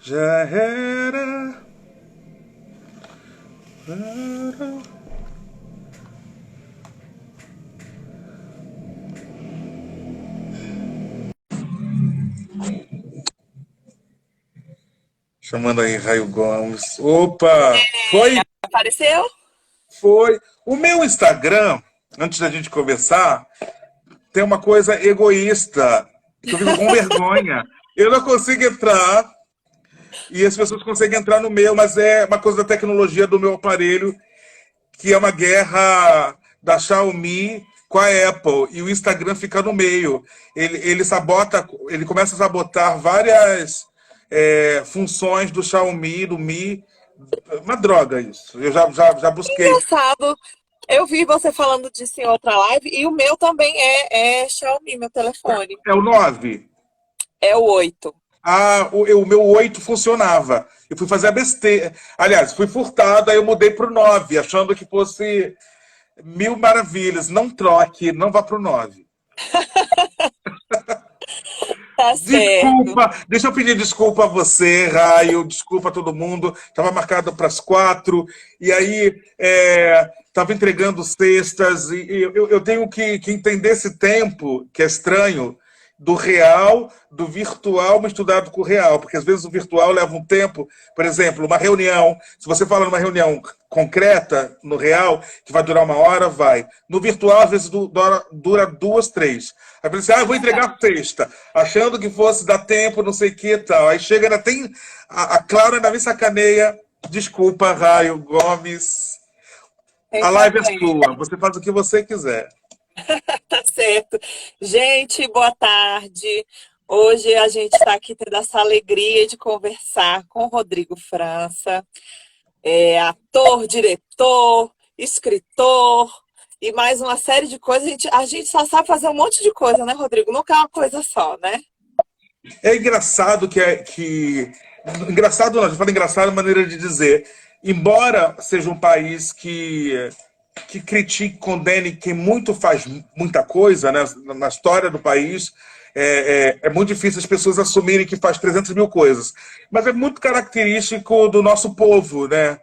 Já era. Chamando aí Raio Gomes. Opa! Foi? Apareceu? Foi. O meu Instagram, antes da gente conversar, tem uma coisa egoísta, que eu fico com vergonha. Eu não consigo entrar, e as pessoas conseguem entrar no meu, mas é uma coisa da tecnologia do meu aparelho, que é uma guerra da Xiaomi com a Apple, e o Instagram fica no meio. Ele sabota, ele começa a sabotar várias funções do Xiaomi, do Mi. Uma droga isso. Eu já busquei. Engraçado. Eu vi você falando disso em outra live e o meu também é Xiaomi, meu telefone. É o 9. É o 8. Ah, o meu 8 funcionava. Eu fui fazer a besteira. Aliás, fui furtado, aí eu mudei para o 9, achando que fosse mil maravilhas. Não troque, não vá para o 9. Tá certo. Desculpa, deixa eu pedir desculpa a você, Raio, desculpa a todo mundo. Estava marcado para as 4, e aí estava entregando cestas, e eu tenho que entender esse tempo, que é estranho, do real, do virtual misturado com o real, porque às vezes o virtual leva um tempo, por exemplo, uma reunião, se você fala numa reunião concreta, no real, que vai durar uma hora, vai. No virtual, às vezes, dura duas, três. Aí você, eu vou entregar sexta, achando que fosse dar tempo, não sei o que e tal. Aí chega, ainda tem. A Clara ainda me sacaneia. Desculpa, Raio Gomes. Sem A live é problema. sua. Você faz o que você quiser. Tá certo. Gente, boa tarde. Hoje a gente está aqui tendo essa alegria de conversar com o Rodrigo França, ator, diretor, escritor e mais uma série de coisas. A gente só sabe fazer um monte de coisa, né, Rodrigo? Nunca é uma coisa só, né? É engraçado que. Engraçado não, já falo engraçado a maneira de dizer. Embora seja um país que critique, condene quem muito faz muita coisa, né, na história do país, é muito difícil as pessoas assumirem que faz 300 mil coisas. Mas é muito característico do nosso povo, né?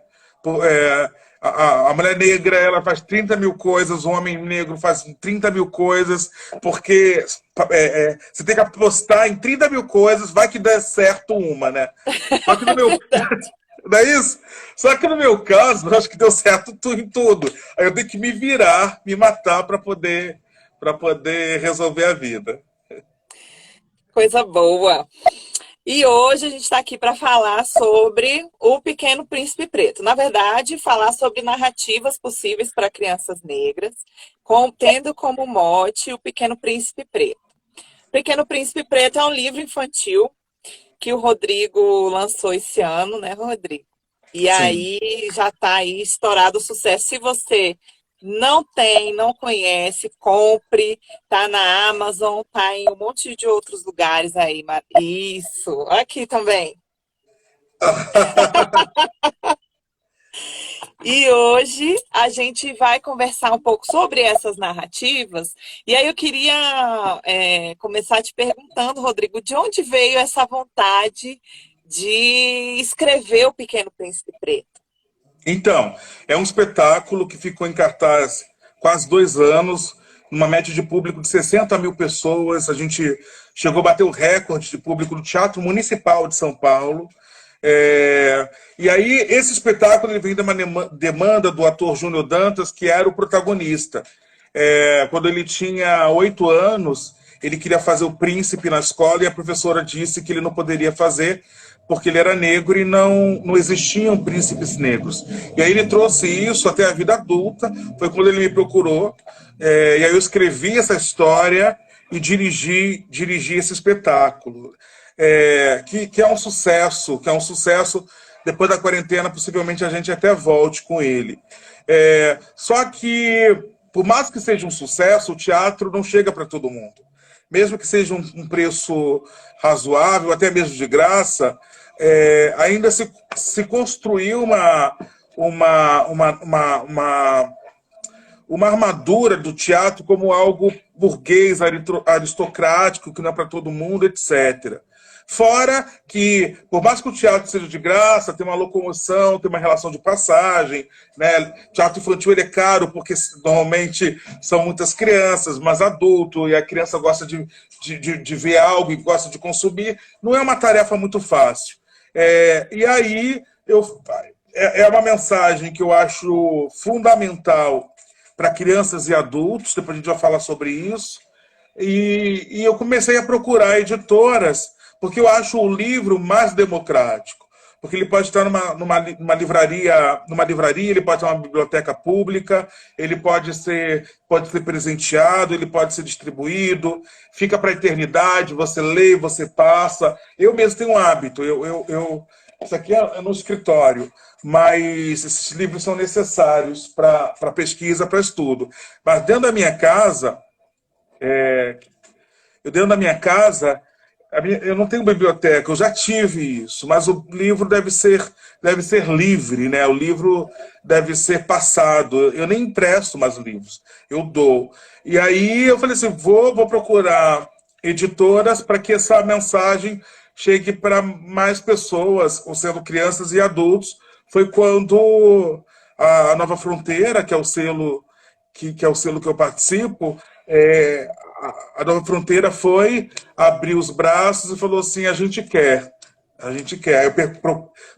A mulher negra ela faz 30 mil coisas, o homem negro faz 30 mil coisas, porque você tem que apostar em 30 mil coisas, vai que dê certo uma, né? Só que no meu, Verdade. não é isso? Só que no meu caso, eu acho que deu certo em tudo. Aí eu tenho que me virar, me matar para poder resolver a vida. Coisa boa. E hoje a gente está aqui para falar sobre O Pequeno Príncipe Preto. Na verdade, falar sobre narrativas possíveis para crianças negras, tendo como mote O Pequeno Príncipe Preto. O Pequeno Príncipe Preto é um livro infantil que o Rodrigo lançou esse ano, né, Rodrigo? E Sim. aí já está aí estourado o sucesso. Se você não tem, não conhece, compre. Tá na Amazon, tá em um monte de outros lugares aí. Isso, aqui também. E hoje a gente vai conversar um pouco sobre essas narrativas. E aí eu queria começar te perguntando, Rodrigo, de onde veio essa vontade de escrever O Pequeno Príncipe Preto? Então, é um espetáculo que ficou em cartaz quase 2 anos, numa média de público de 60 mil pessoas. A gente chegou a bater o recorde de público do Teatro Municipal de São Paulo. E aí, esse espetáculo ele vem de uma demanda do ator Júnior Dantas, que era o protagonista. Quando ele tinha 8 anos, ele queria fazer o príncipe na escola e a professora disse que ele não poderia fazer porque ele era negro e não existiam príncipes negros. E aí ele trouxe isso até a vida adulta, foi quando ele me procurou, e aí eu escrevi essa história e dirigi esse espetáculo, que é um sucesso, depois da quarentena, possivelmente a gente até volte com ele. Só que, por mais que seja um sucesso, o teatro não chega para todo mundo. Mesmo que seja um preço razoável, até mesmo de graça, ainda se construiu uma, uma armadura do teatro como algo burguês, aristocrático, que não é para todo mundo, etc. Fora que, por mais que o teatro seja de graça, tem uma locomoção, tem uma relação de passagem, né? Teatro infantil ele é caro porque normalmente são muitas crianças, mas adulto, e a criança gosta de ver algo e gosta de consumir. Não é uma tarefa muito fácil. E aí é uma mensagem que eu acho fundamental para crianças e adultos, depois a gente vai falar sobre isso. E eu comecei a procurar editoras, porque eu acho o livro mais democrático. Porque ele pode estar numa livraria, ele pode estar numa biblioteca pública, ele pode ser presenteado, ele pode ser distribuído, fica para a eternidade, você lê, você passa. Eu mesmo tenho um hábito, isso aqui é no escritório, mas esses livros são necessários para pesquisa, para estudo. Mas dentro da minha casa, eu não tenho biblioteca, eu já tive isso, mas o livro deve ser livre, né? O livro deve ser passado. Eu nem empresto mais livros, eu dou. E aí eu falei assim, vou procurar editoras para que essa mensagem chegue para mais pessoas, ou sendo crianças e adultos. Foi quando a Nova Fronteira, que é o selo que eu participo, a Nova Fronteira foi abrir os braços e falou assim, a gente quer. Eu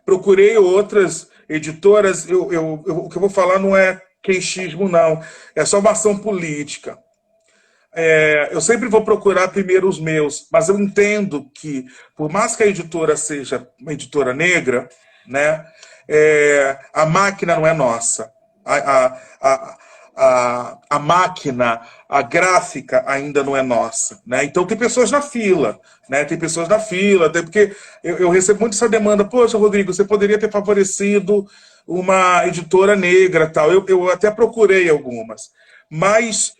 procurei outras editoras, o que eu vou falar não é queixismo, não, é só uma ação política. Eu sempre vou procurar primeiro os meus, mas eu entendo que, por mais que a editora seja uma editora negra, né, a máquina não é nossa. A máquina, a gráfica ainda não é nossa, né? Então tem pessoas na fila, né? Tem pessoas na fila, até porque eu recebo muito essa demanda, poxa, Rodrigo, você poderia ter favorecido uma editora negra, tal. Eu até procurei algumas, mas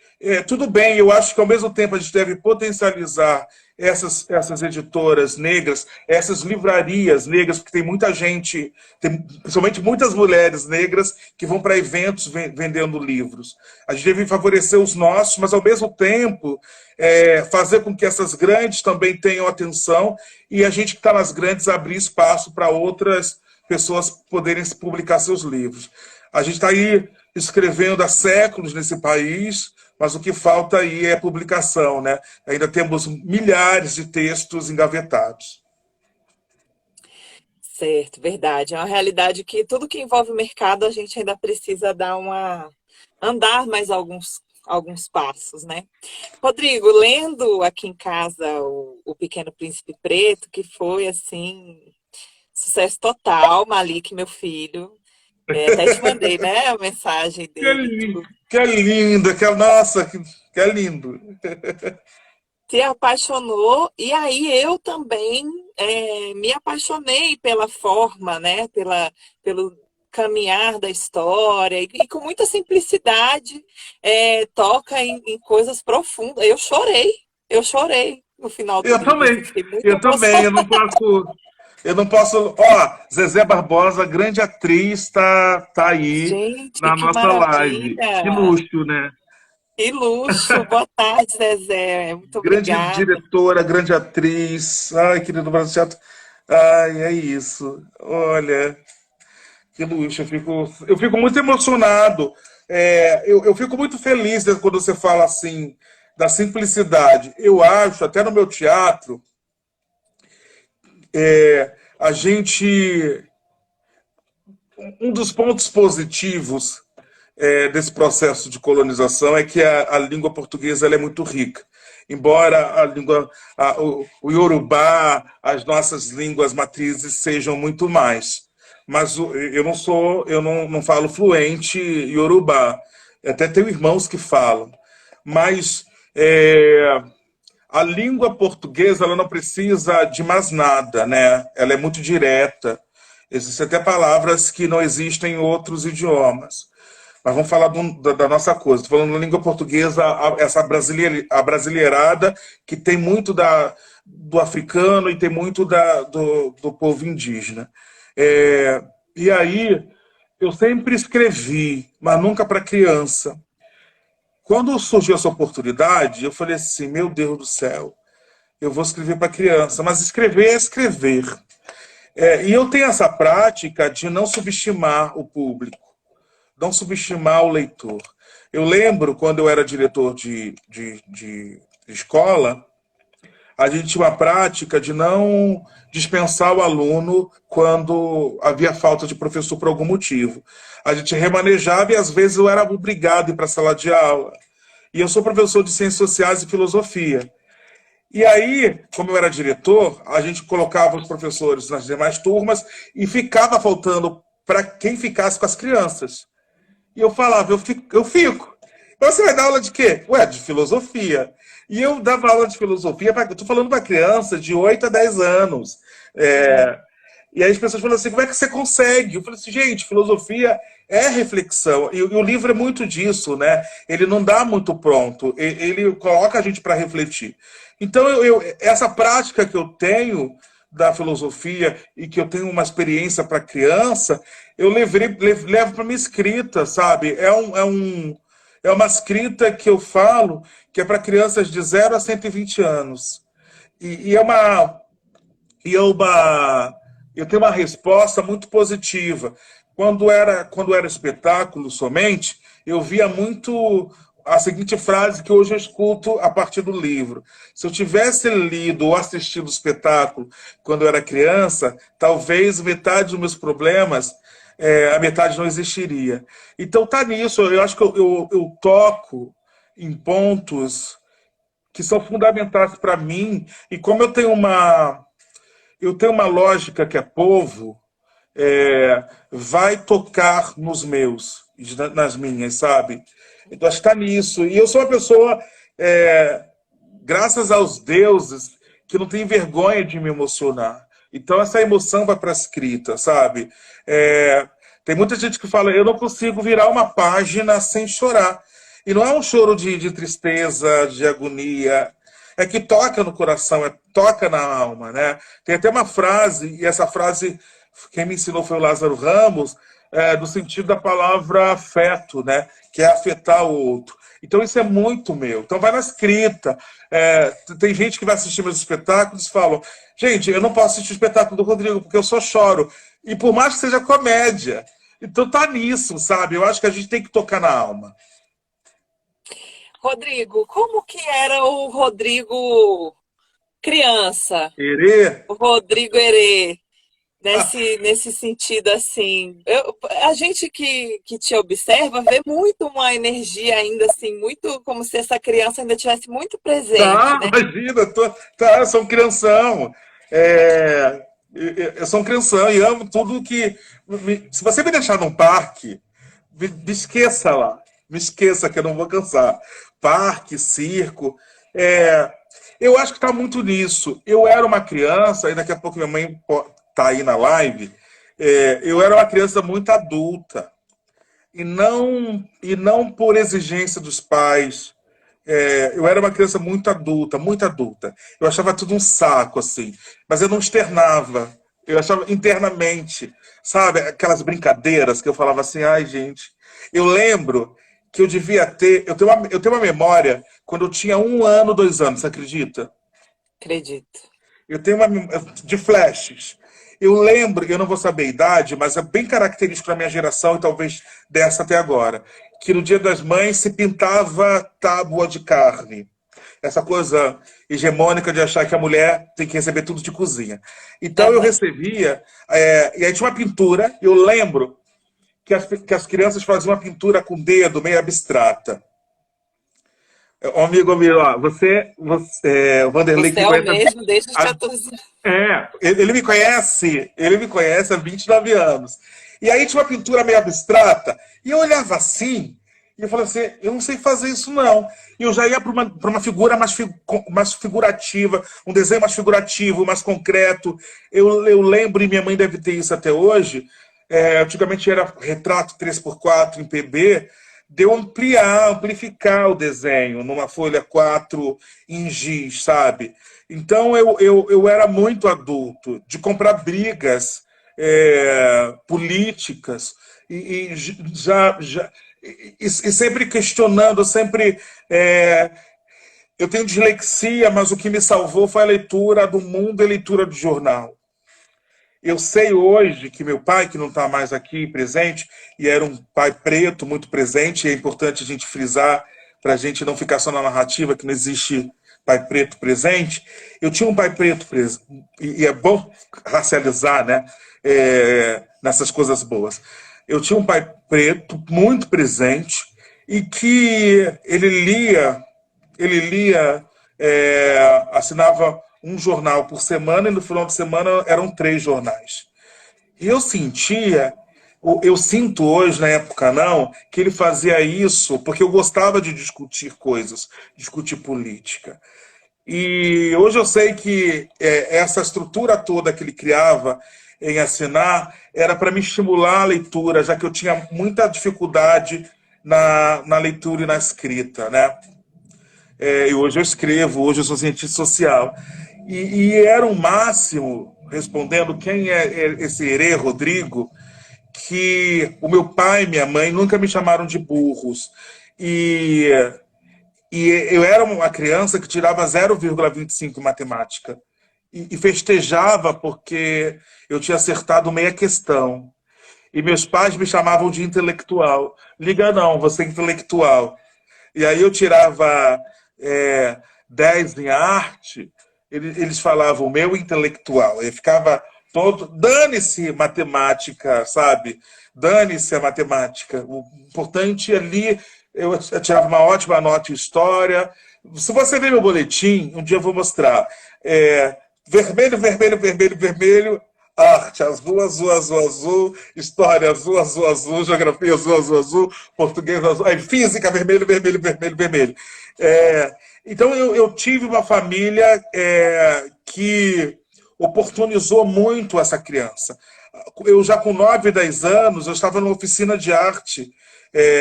tudo bem, eu acho que ao mesmo tempo a gente deve potencializar essas editoras negras, essas livrarias negras, porque tem muita gente, principalmente muitas mulheres negras, que vão para eventos vendendo livros. A gente deve favorecer os nossos, mas ao mesmo tempo fazer com que essas grandes também tenham atenção e a gente que está nas grandes abrir espaço para outras pessoas poderem publicar seus livros. A gente está aí escrevendo há séculos nesse país, mas o que falta aí é publicação, né? Ainda temos milhares de textos engavetados. Certo, verdade. É uma realidade que tudo que envolve o mercado a gente ainda precisa andar mais alguns passos, né? Rodrigo, lendo aqui em casa o Pequeno Príncipe Preto, que foi assim, sucesso total, Malik, meu filho. Até te mandei, né, a mensagem dele. Que é lindo, nossa, que é lindo. Se apaixonou, e aí eu também me apaixonei pela forma, né, pelo caminhar da história, e com muita simplicidade toca em coisas profundas. Eu chorei no final do livro. Eu também, eu não posso. Ó, Zezé Barbosa, grande atriz, tá aí Gente, na que nossa live. maravilha! Que luxo, né? Que luxo! Boa tarde, Zezé. Muito Grande obrigada. diretora, grande atriz. Ai, querido Brasil Teatro. Ai, é isso. Olha, que luxo. Eu fico muito emocionado. Eu fico muito feliz quando você fala assim, da simplicidade. Eu acho, até no meu teatro, a gente. Um dos pontos positivos desse processo de colonização é que a língua portuguesa ela é muito rica. Embora o Iorubá, as nossas línguas matrizes sejam muito mais. Mas eu não falo fluente Iorubá. Até tenho irmãos que falam. Mas a língua portuguesa ela não precisa de mais nada, né? Ela é muito direta. Existem até palavras que não existem em outros idiomas. Mas vamos falar da nossa coisa. Estou falando da língua portuguesa, essa abrasileirada, que tem muito do africano e tem muito do povo indígena. E aí, eu sempre escrevi, mas nunca para criança. Quando surgiu essa oportunidade, eu falei assim, meu Deus do céu, eu vou escrever para criança. Mas escrever é escrever. E eu tenho essa prática de não subestimar o público, não subestimar o leitor. Eu lembro, quando eu era diretor de escola, a gente tinha uma prática de não dispensar o aluno quando havia falta de professor por algum motivo. A gente remanejava e, às vezes, eu era obrigado a ir para a sala de aula. E eu sou professor de Ciências Sociais e Filosofia. E aí, como eu era diretor, a gente colocava os professores nas demais turmas e ficava faltando para quem ficasse com as crianças. E eu falava, eu fico. Então você vai dar aula de quê? Ué, de filosofia. E eu dava aula de filosofia, eu estou falando para criança de 8 a 10 anos. E aí as pessoas falam assim, como é que você consegue? Eu falei assim, gente, filosofia é reflexão. E o livro é muito disso, né? Ele não dá muito pronto, ele coloca a gente para refletir. Então, essa prática que eu tenho da filosofia e que eu tenho uma experiência para criança, eu levo para minha escrita, sabe? É uma escrita que eu falo que é para crianças de 0 a 120 anos. E eu tenho uma resposta muito positiva. Quando era espetáculo somente, eu via muito a seguinte frase que hoje eu escuto a partir do livro. Se eu tivesse lido ou assistido o espetáculo quando eu era criança, talvez metade dos meus problemas, a metade não existiria. Então tá nisso, eu acho que eu toco em pontos que são fundamentais para mim, e como eu tenho uma lógica que é povo, vai tocar nos meus, nas minhas, sabe? Então acho que está nisso. E eu sou uma pessoa, graças aos deuses, que não tem vergonha de me emocionar. Então essa emoção vai para a escrita, sabe? Tem muita gente que fala, eu não consigo virar uma página sem chorar. E não é um choro de tristeza, de agonia, é que toca no coração, toca na alma, né? Tem até uma frase, e essa frase, quem me ensinou foi o Lázaro Ramos, no sentido da palavra afeto, né? Que é afetar o outro. Então isso é muito meu. Então vai na escrita. Tem gente que vai assistir meus espetáculos e falam, gente, eu não posso assistir o espetáculo do Rodrigo porque eu só choro. E por mais que seja comédia. Então tá nisso, sabe? Eu acho que a gente tem que tocar na alma. Rodrigo, como que era o Rodrigo criança? Herê? O Rodrigo Herê, nesse sentido, assim. A gente que te observa vê muito uma energia ainda, assim, muito como se essa criança ainda tivesse muito presente, Tá, né? imagina, eu sou um crianção. Eu sou um crianção e amo tudo que. Se você me deixar num parque, me esqueça lá. Me esqueça que eu não vou cansar. Parque, circo. Eu acho que está muito nisso. Eu era uma criança, e daqui a pouco minha mãe está aí na live. Eu era uma criança muito adulta. E não por exigência dos pais. Eu era uma criança muito adulta, muito adulta. Eu achava tudo um saco, assim. Mas eu não externava. Eu achava internamente. Sabe? Aquelas brincadeiras que eu falava assim, ai, gente. Eu lembro que eu devia ter. Eu tenho uma memória quando eu tinha 1 ano, 2 anos, você acredita? Acredito. Eu tenho uma de flashes. Eu lembro, eu não vou saber a idade, mas é bem característico da minha geração e talvez dessa até agora, que no Dia das Mães se pintava tábua de carne. Essa coisa hegemônica de achar que a mulher tem que receber tudo de cozinha. Então eu Aham. recebia, e aí tinha uma pintura, eu lembro que as crianças faziam uma pintura com o dedo meio abstrata. Um amigo meu, ó, o Vanderlei Você que me é o conhece mesmo desde os há 14 anos. ele me conhece há 29 anos. E aí tinha uma pintura meio abstrata, e eu olhava assim, e eu falava assim, eu não sei fazer isso não. E eu já ia para uma figura mais figurativa, um desenho mais figurativo, mais concreto. Eu lembro, e minha mãe deve ter isso até hoje, antigamente era retrato 3x4 em PB, de eu amplificar o desenho numa folha 4 em giz, sabe? Então eu era muito adulto, de comprar brigas políticas e já e sempre questionando, sempre Eu tenho dislexia, mas o que me salvou foi a leitura do Mundo e leitura do jornal. Eu sei hoje que meu pai, que não está mais aqui presente, e era um pai preto, muito presente, e é importante a gente frisar para a gente não ficar só na narrativa que não existe pai preto presente. Eu tinha um pai preto presente, e é bom racializar, né? Nessas coisas boas. Eu tinha um pai preto muito presente e que ele lia, assinava um jornal por semana e no final de semana eram 3 jornais. E eu sinto hoje, na época não, que ele fazia isso porque eu gostava de discutir coisas, discutir política. E hoje eu sei que essa estrutura toda que ele criava em assinar era para me estimular a leitura, já que eu tinha muita dificuldade na leitura e na escrita, né? E hoje eu escrevo, hoje eu sou cientista social. E era o máximo, respondendo quem é esse Herê Rodrigo, que o meu pai e minha mãe nunca me chamaram de burros. E, e eu era uma criança que tirava 0,25 em matemática. E festejava porque eu tinha acertado meia questão. E meus pais me chamavam de intelectual. Liga não, você é intelectual. E aí eu tirava 10 em arte, eles falavam meu intelectual. Eu ficava todo. Dane-se matemática, sabe? Dane-se a matemática. O importante ali, eu tirava uma ótima nota em história. Se você ver meu boletim, um dia eu vou mostrar. Vermelho, vermelho, vermelho, vermelho. Arte, azul, azul, azul, azul, história, azul, azul, azul, geografia, azul, azul, azul, português, azul, física, vermelho, vermelho, vermelho, vermelho. Então, eu tive uma família que oportunizou muito essa criança. Eu já com 9, 10 anos, eu estava na oficina de arte,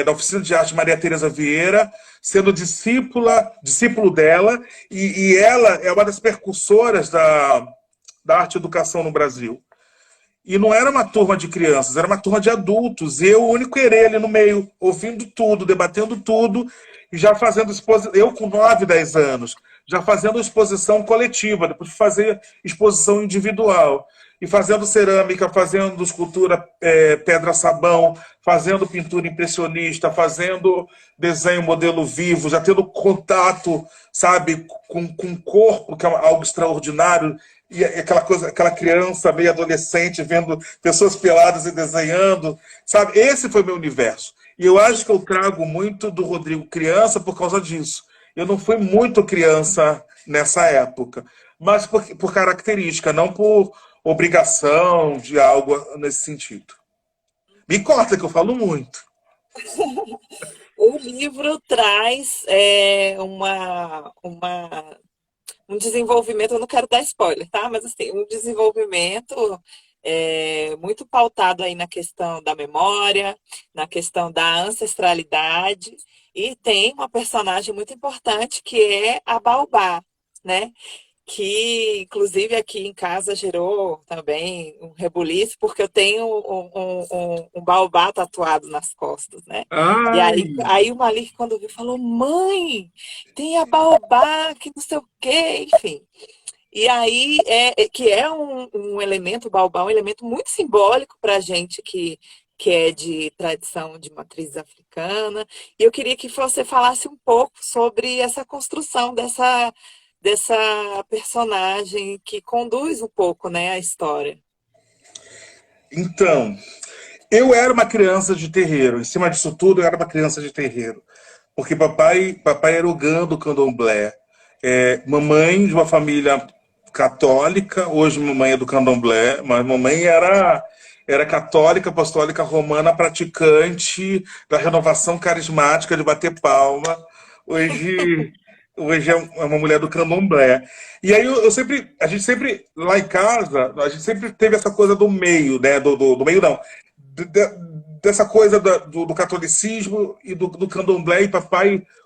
na oficina de arte Maria Tereza Vieira, sendo discípulo dela, e ela é uma das percursoras da arte e educação no Brasil. E não era uma turma de crianças, era uma turma de adultos. E eu, o único herê ali no meio, ouvindo tudo, debatendo tudo, e já fazendo exposição. Eu, com 9, 10 anos, já fazendo exposição coletiva, depois de fazer exposição individual. E fazendo cerâmica, fazendo escultura pedra-sabão, fazendo pintura impressionista, fazendo desenho modelo vivo, já tendo contato, sabe, com o corpo, que é algo extraordinário. E aquela criança meio adolescente vendo pessoas peladas e desenhando, sabe? Esse foi meu universo. E eu acho que eu trago muito do Rodrigo criança por causa disso. Eu não fui muito criança nessa época, mas por característica, não por obrigação de algo nesse sentido. Me corta que eu falo muito. O livro traz um desenvolvimento, eu não quero dar spoiler, tá? Mas assim, um desenvolvimento muito pautado aí na questão da memória, na questão da ancestralidade, e tem uma personagem muito importante que é a Baobá, né? Que inclusive aqui em casa gerou também um rebuliço, porque eu tenho um baobá tatuado nas costas, né? E Ai! aí o Malik, quando viu, falou: mãe, tem a baobá, que não sei o quê, enfim. E aí, que é um elemento, o baobá, um elemento muito simbólico para a gente que é de tradição de matriz africana. E eu queria que você falasse um pouco sobre essa construção dessa personagem que conduz um pouco, né, a história. Então, eu era uma criança de terreiro. Em cima disso tudo, eu era uma criança de terreiro. Porque papai era o Gã do candomblé. Mamãe de uma família católica, hoje mamãe é do candomblé, mas mamãe era católica, apostólica romana, praticante da renovação carismática de bater palma. Hoje, hoje é uma mulher do candomblé. E aí a gente sempre, lá em casa, a gente sempre teve essa coisa do meio, né? Do meio não. Dessa coisa do catolicismo e do candomblé,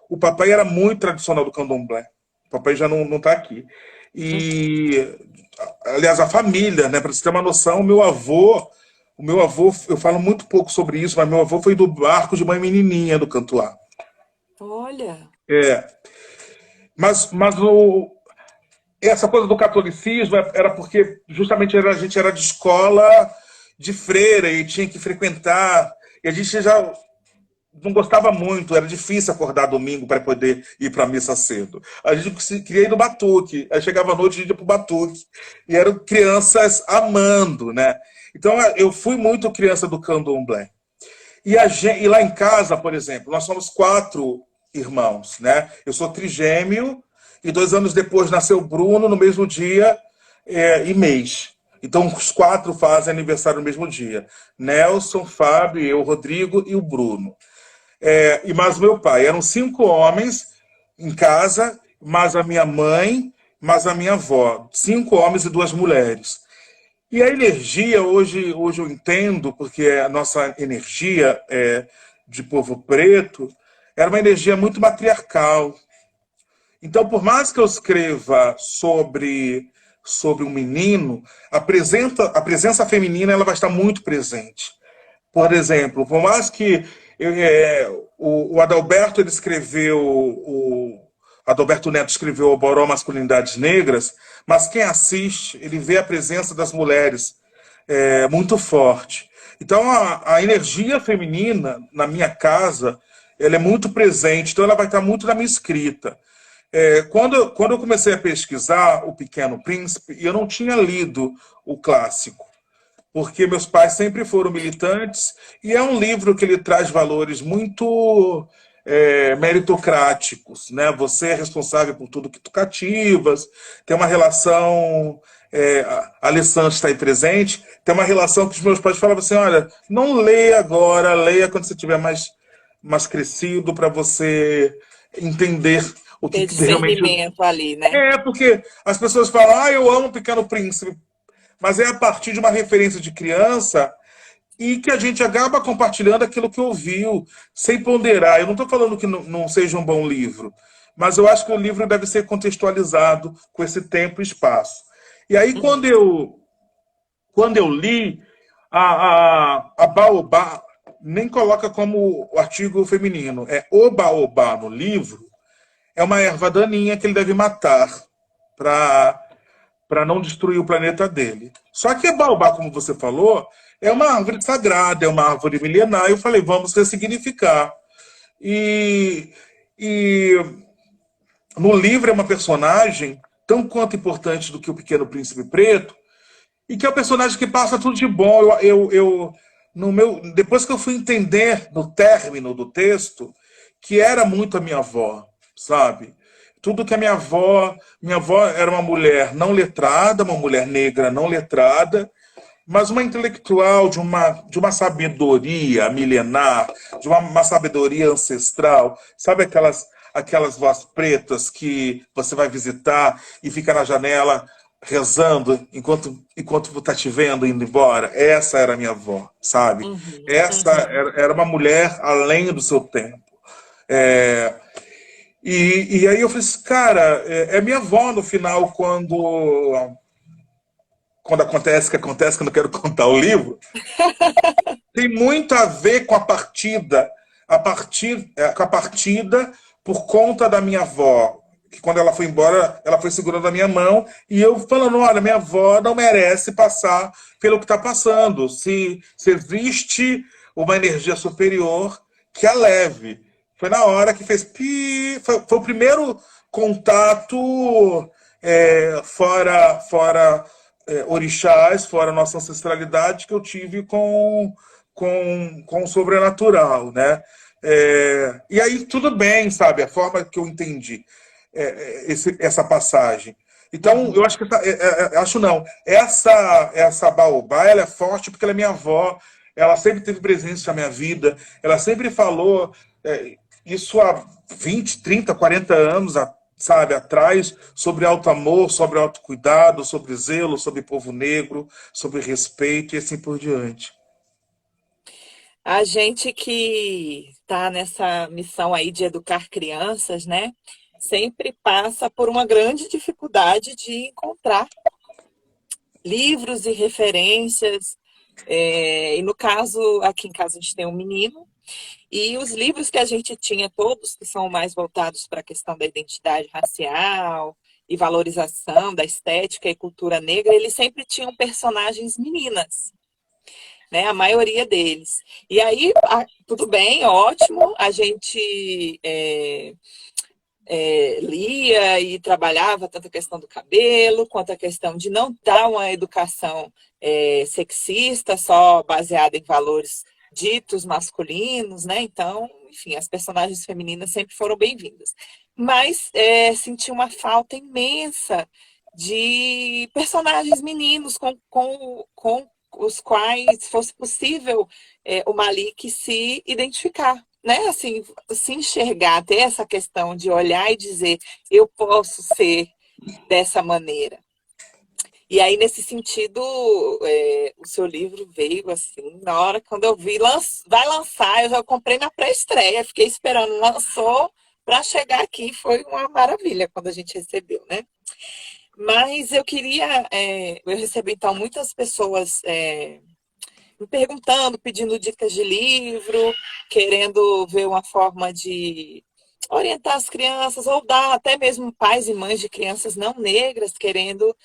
o papai era muito tradicional do candomblé. O papai já não está aqui. E, aliás, a família, né? Para você ter uma noção, o meu avô, eu falo muito pouco sobre isso, mas meu avô foi do barco de mãe menininha do Cantuá. Olha, É. mas essa coisa do catolicismo era porque justamente a gente era de escola de freira e tinha que frequentar. E a gente já não gostava muito, era difícil acordar domingo para poder ir para a missa cedo. A gente queria ir no batuque, aí chegava à noite e ia para o batuque. E eram crianças amando, né? Então eu fui muito criança do candomblé. E lá em casa, por exemplo, nós somos 4 irmãos, né? Eu sou trigêmeo e 2 anos depois nasceu o Bruno no mesmo dia e mês. Então os 4 fazem aniversário no mesmo dia. Nelson, Fábio, eu, Rodrigo e o Bruno. E mais meu pai. Eram 5 homens em casa, mais a minha mãe, mais a minha avó. 5 homens e 2 mulheres. E a energia, hoje eu entendo, porque a nossa energia de povo preto era uma energia muito matriarcal. Então, por mais que eu escreva sobre um menino, a presença feminina ela vai estar muito presente. Por exemplo, por mais que o Adalberto ele escreveu, o Adalberto Neto escreveu o Boró Masculinidades Negras, mas quem assiste, ele vê a presença das mulheres muito forte. Então, a energia feminina na minha casa, ela é muito presente, então ela vai estar muito na minha escrita. Quando eu comecei a pesquisar O Pequeno Príncipe, eu não tinha lido o clássico porque meus pais sempre foram militantes, e é um livro que ele traz valores muito meritocráticos, né? Você é responsável por tudo que tu cativas, tem uma relação, a Alessandra está aí presente, tem uma relação que os meus pais falavam assim, olha, não leia agora, leia quando você tiver mais crescido, para você entender o Ter que realmente... discernimento ali, né? Porque as pessoas falam, eu amo o Pequeno Príncipe, mas é a partir de uma referência de criança e que a gente acaba compartilhando aquilo que ouviu, sem ponderar. Eu não estou falando que não seja um bom livro, mas eu acho que o livro deve ser contextualizado com esse tempo e espaço. E aí, quando eu li, a Baobá nem coloca como o artigo feminino, é o Baobá no livro, é uma erva daninha que ele deve matar para não destruir o planeta dele. Só que a baobá, como você falou, é uma árvore sagrada, é uma árvore milenar. Eu falei, vamos ressignificar. E, e no livro é uma personagem tão quanto importante do que o Pequeno Príncipe Preto, e que é um personagem que passa tudo de bom. Depois que eu fui entender no término do texto que era muito a minha avó, sabe? Tudo que a minha avó era uma mulher não letrada, uma mulher negra não letrada, mas uma intelectual de uma sabedoria milenar, de uma sabedoria ancestral. Sabe aquelas vozes pretas que você vai visitar e fica na janela rezando enquanto está te vendo indo embora? Essa era a minha avó, sabe? Uhum, Essa uhum. era uma mulher além do seu tempo. É, e aí eu falei assim, cara, é minha avó no final, quando acontece o que acontece, que eu não quero contar o livro, tem muito a ver com com a partida por conta da minha avó. Que quando ela foi embora, ela foi segurando a minha mão e eu falando, olha, minha avó não merece passar pelo que está passando. Se existe uma energia superior, que a leve. Foi na hora que fez pi. Foi o primeiro contato fora orixás, fora nossa ancestralidade, que eu tive com o sobrenatural, né? E aí tudo bem, sabe? A forma que eu entendi essa passagem. Então, eu Uhum. acho que acho não. Essa baobá, ela é forte porque ela é minha avó. Ela sempre teve presença na minha vida. Ela sempre falou isso há 20, 30, 40 anos, sabe, atrás, sobre alto amor, sobre autocuidado, sobre zelo, sobre povo negro, sobre respeito e assim por diante. A gente que está nessa missão aí de educar crianças, né, sempre passa por uma grande dificuldade de encontrar livros e referências. E no caso, aqui em casa a gente tem um menino, E os livros que a gente tinha, todos que são mais voltados para a questão da identidade racial e valorização da estética e cultura negra, eles sempre tinham personagens meninas, né? A maioria deles. E aí, tudo bem, ótimo, a gente lia e trabalhava tanto a questão do cabelo, quanto a questão de não dar uma educação sexista, só baseada em valores ditos masculinos, né? Então, enfim, as personagens femininas sempre foram bem-vindas. Mas senti uma falta imensa de personagens meninos com os quais fosse possível o Malik se identificar, né? Assim, se enxergar, ter essa questão de olhar e dizer, eu posso ser dessa maneira. E aí, nesse sentido, o seu livro veio assim, na hora quando eu vi, vai lançar, eu já comprei na pré-estreia, fiquei esperando, lançou para chegar aqui, foi uma maravilha quando a gente recebeu, né? Mas eu queria, eu recebi então muitas pessoas me perguntando, pedindo dicas de livro, querendo ver uma forma de orientar as crianças, ou dar até mesmo pais e mães de crianças não negras, querendo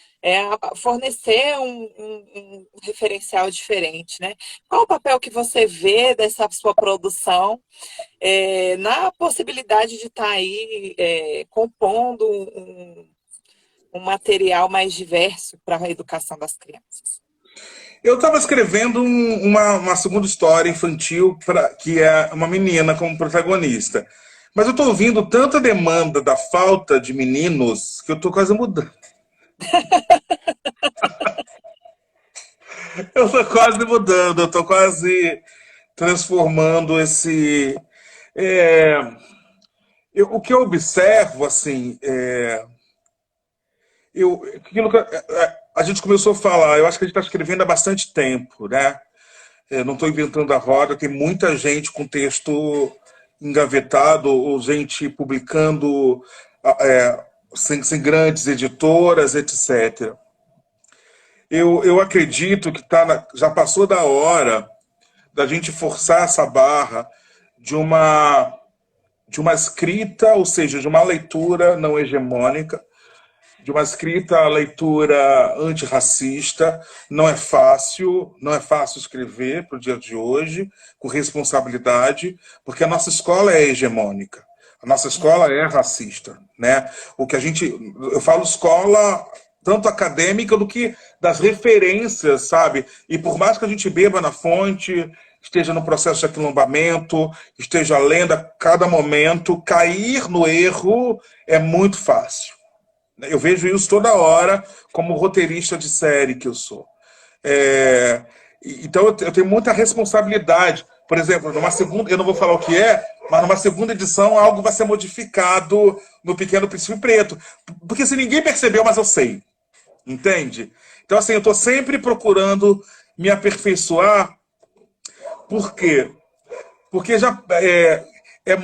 fornecer um referencial diferente, né? Qual o papel que você vê dessa sua produção na possibilidade de estar aí compondo um material mais diverso para a educação das crianças? Eu estava escrevendo uma segunda história infantil, que é uma menina como protagonista. Mas eu estou ouvindo tanta demanda da falta de meninos que eu estou quase mudando. Eu estou quase mudando, eu estou quase transformando esse. é, o que eu observo, assim, aquilo que a gente começou a falar, eu acho que a gente está escrevendo há bastante tempo, né? Eu não estou inventando a roda, tem muita gente com texto engavetado, ou gente publicando sem grandes editoras, etc. Eu acredito que já passou da hora da gente forçar essa barra de uma escrita, ou seja, de uma leitura não hegemônica, de uma escrita leitura antirracista. Não é fácil, não é fácil escrever para o dia de hoje, com responsabilidade, porque a nossa escola é hegemônica, a nossa escola é racista, né? Eu falo escola tanto acadêmica do que das referências, sabe? E por mais que a gente beba na fonte, esteja no processo de aquilombamento, esteja lendo a cada momento, cair no erro é muito fácil. Eu vejo isso toda hora como roteirista de série que eu sou. Então eu tenho muita responsabilidade. Por exemplo, numa segunda, eu não vou falar o que mas numa segunda edição algo vai ser modificado no Pequeno Príncipe Preto. Porque se ninguém percebeu, mas eu sei. Entende? Então, assim, eu estou sempre procurando me aperfeiçoar. Por quê? Porque já é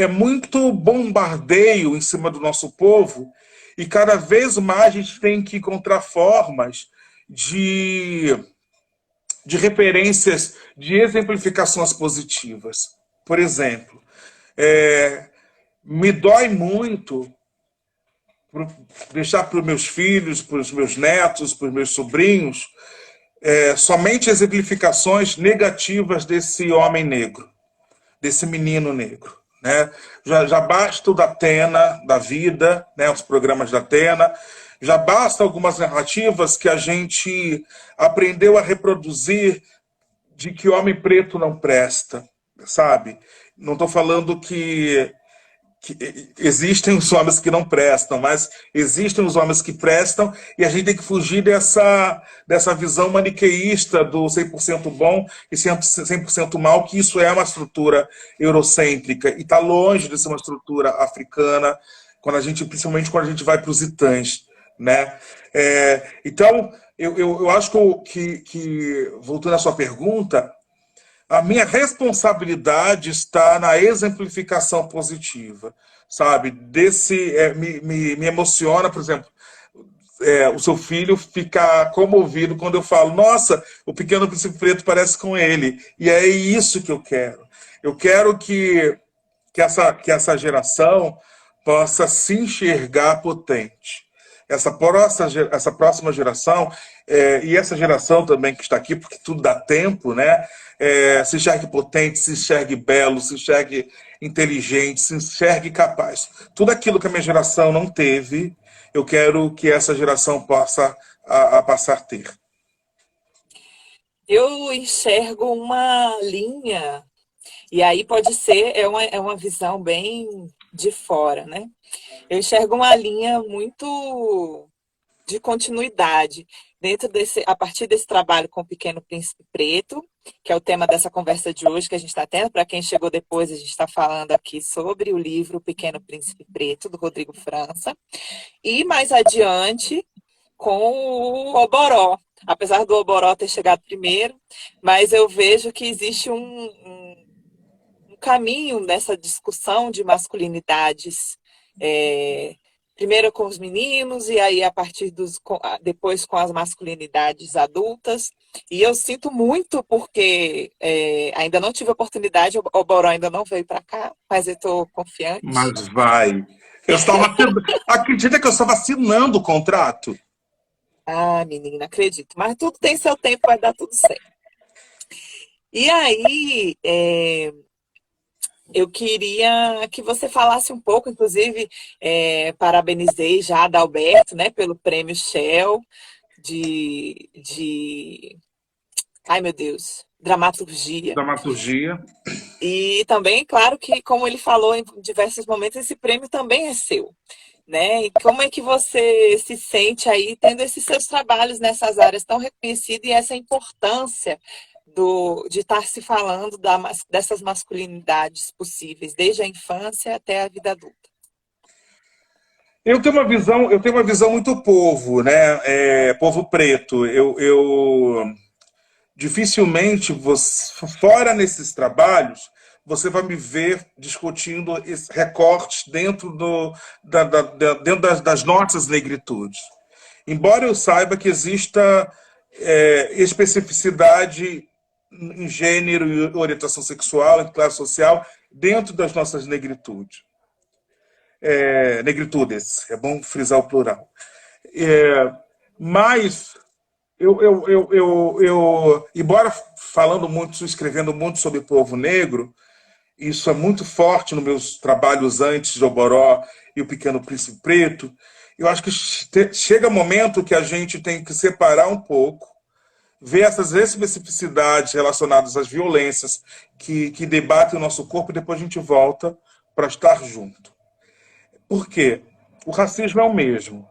muito bombardeio em cima do nosso povo, e cada vez mais a gente tem que encontrar formas de referências, de exemplificações positivas. Por exemplo, me dói muito deixar para os meus filhos, para os meus netos, para os meus sobrinhos, somente exemplificações negativas desse homem negro, desse menino negro. Né? Já basta o da Atena, da vida, né? Os programas da Atena, já basta algumas narrativas que a gente aprendeu a reproduzir de que homem preto não presta, sabe? Não estou falando que existem os homens que não prestam, mas existem os homens que prestam, e a gente tem que fugir dessa visão maniqueísta do 100% bom e 100% mal, que isso é uma estrutura eurocêntrica e está longe de ser uma estrutura africana, principalmente quando a gente vai para os itãs, né? Então, eu acho que, voltando à sua pergunta, a minha responsabilidade está na exemplificação positiva, sabe? Me emociona, por exemplo, o seu filho ficar comovido quando eu falo, nossa, o Pequeno Príncipe Preto parece com ele. E é isso que eu quero. Eu quero que essa geração possa se enxergar potente. Essa próxima geração, e essa geração também que está aqui, porque tudo dá tempo, né? Se enxergue potente, se enxergue belo, se enxergue inteligente, se enxergue capaz. Tudo aquilo que a minha geração não teve, eu quero que essa geração possa a passar a ter. Eu enxergo uma linha, e aí pode ser, é uma visão bem de fora, né? Eu enxergo uma linha muito de continuidade a partir desse trabalho com o Pequeno Príncipe Preto, que é o tema dessa conversa de hoje que a gente está tendo. Para quem chegou depois, a gente está falando aqui sobre o livro Pequeno Príncipe Preto, do Rodrigo França. E mais adiante, com o Oboró. Apesar do Oboró ter chegado primeiro, mas eu vejo que existe um caminho nessa discussão de masculinidades, primeiro com os meninos e aí depois com as masculinidades adultas. E eu sinto muito porque ainda não tive oportunidade, o Oboró ainda não veio para cá, mas eu estou confiante. Mas vai. Acredita que eu estava assinando o contrato? Ah, menina, acredito. Mas tudo tem seu tempo, vai dar tudo certo. E aí, eu queria que você falasse um pouco, inclusive, parabenizei já a Adalberto, né, pelo prêmio Shell ai meu Deus, dramaturgia. Dramaturgia. E também, claro que, como ele falou em diversos momentos, esse prêmio também é seu, né? E como é que você se sente aí tendo esses seus trabalhos nessas áreas tão reconhecidas e essa importância de estar se falando dessas masculinidades possíveis, desde a infância até a vida adulta? Eu tenho uma visão muito povo, né? Povo preto. Eu dificilmente, fora nesses trabalhos, você vai me ver discutindo esses recortes dentro das nossas negritudes. Embora eu saiba que exista especificidade em gênero e orientação sexual, em classe social, dentro das nossas negritudes. Negritudes, é bom frisar o plural. Mas embora falando muito, escrevendo muito sobre o povo negro, isso é muito forte nos meus trabalhos antes de Oboró e o Pequeno Príncipe Preto, eu acho que chega um momento que a gente tem que separar um pouco, ver essas especificidades relacionadas às violências que debatem o nosso corpo e depois a gente volta para estar junto. Por quê? O racismo é o mesmo.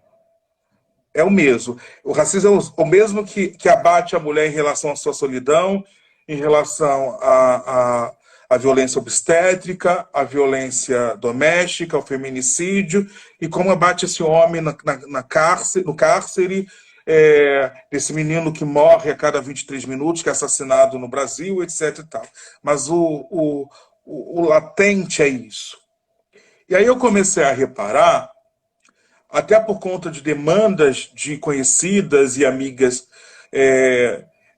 É o mesmo. O racismo é o mesmo que abate a mulher em relação à sua solidão, em relação à violência obstétrica, à violência doméstica, ao feminicídio, e como abate esse homem no cárcere, desse menino que morre a cada 23 minutos, que é assassinado no Brasil, etc. E tal. Mas o latente é isso. E aí eu comecei a reparar, até por conta de demandas de conhecidas e amigas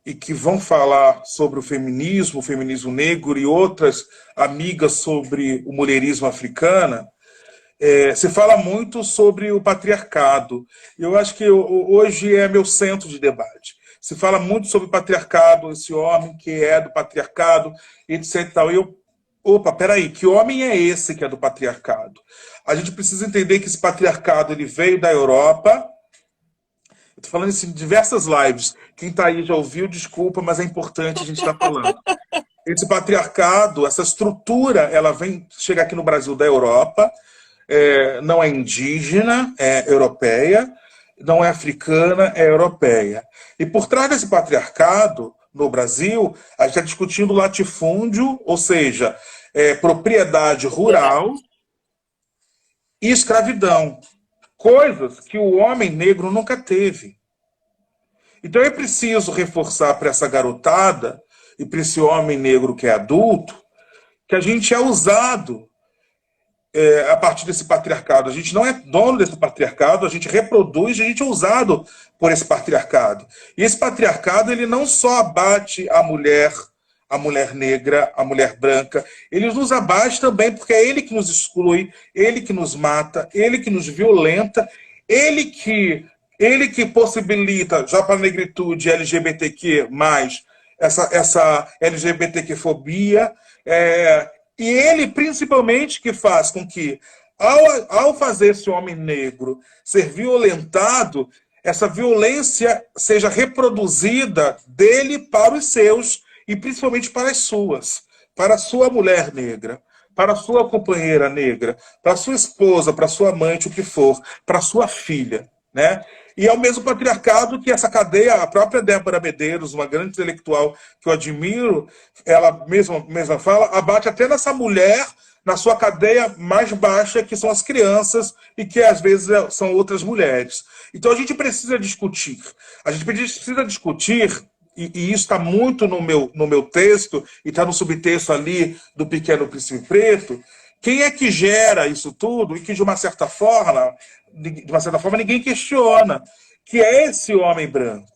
e que vão falar sobre o feminismo negro e outras amigas sobre o mulherismo africano, se fala muito sobre o patriarcado. Eu acho que hoje é meu centro de debate. Se fala muito sobre o patriarcado, esse homem que é do patriarcado, etc. E opa, peraí, que homem é esse que é do patriarcado? A gente precisa entender que esse patriarcado ele veio da Europa. Eu estou falando isso em diversas lives. Quem está aí já ouviu, desculpa, mas é importante a gente estar falando. Esse patriarcado, essa estrutura, ela chega aqui no Brasil da Europa, não é indígena, é europeia, não é africana, é europeia. E por trás desse patriarcado, no Brasil, a gente está discutindo latifúndio, ou seja, propriedade rural e escravidão. Coisas que o homem negro nunca teve. Então é preciso reforçar para essa garotada e para esse homem negro que é adulto, que a gente é usado a partir desse patriarcado. A gente não é dono desse patriarcado, a gente reproduz, a gente é usado por esse patriarcado. E esse patriarcado ele não só abate a mulher a mulher negra, a mulher branca. Ele nos abate também porque é ele que nos exclui, ele que nos mata, ele que nos violenta, ele que, ele que possibilita, já para a negritude LGBTQ+, essa LGBTQ-fobia, e ele principalmente que faz com que, ao fazer esse homem negro ser violentado, essa violência seja reproduzida dele para os seus e principalmente para as suas, para a sua mulher negra, para a sua companheira negra, para a sua esposa, para a sua amante, o que for, para a sua filha, né? E é o mesmo patriarcado que essa cadeia, a própria Débora Medeiros, uma grande intelectual que eu admiro, ela mesma fala, abate até nessa mulher na sua cadeia mais baixa, que são as crianças e que às vezes são outras mulheres. Então a gente precisa discutir. A gente precisa discutir, e isso está muito no meu texto, e está no subtexto ali do Pequeno Príncipe Preto, quem é que gera isso tudo e que, de uma certa forma, ninguém questiona, que é esse homem branco.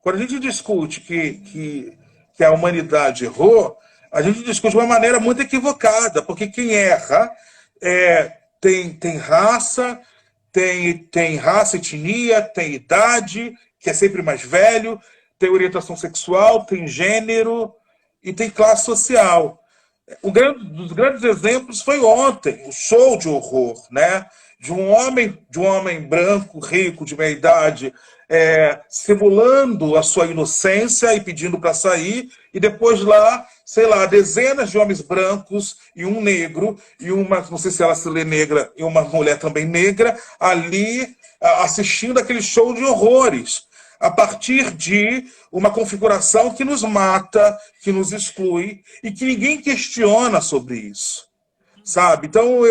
Quando a gente discute que a humanidade errou, a gente discute de uma maneira muito equivocada, porque quem erra tem raça, tem raça, etnia, tem idade, que é sempre mais velho, tem orientação sexual, tem gênero e tem classe social. Dos grandes exemplos foi ontem, o show de horror, né? De um homem branco, rico, de meia idade, simulando a sua inocência e pedindo para sair, e depois lá, sei lá, dezenas de homens brancos e um negro, e uma, não sei se ela se lê negra, e uma mulher também negra, ali assistindo aquele show de horrores, a partir de uma configuração que nos mata, que nos exclui, e que ninguém questiona sobre isso, sabe? Então,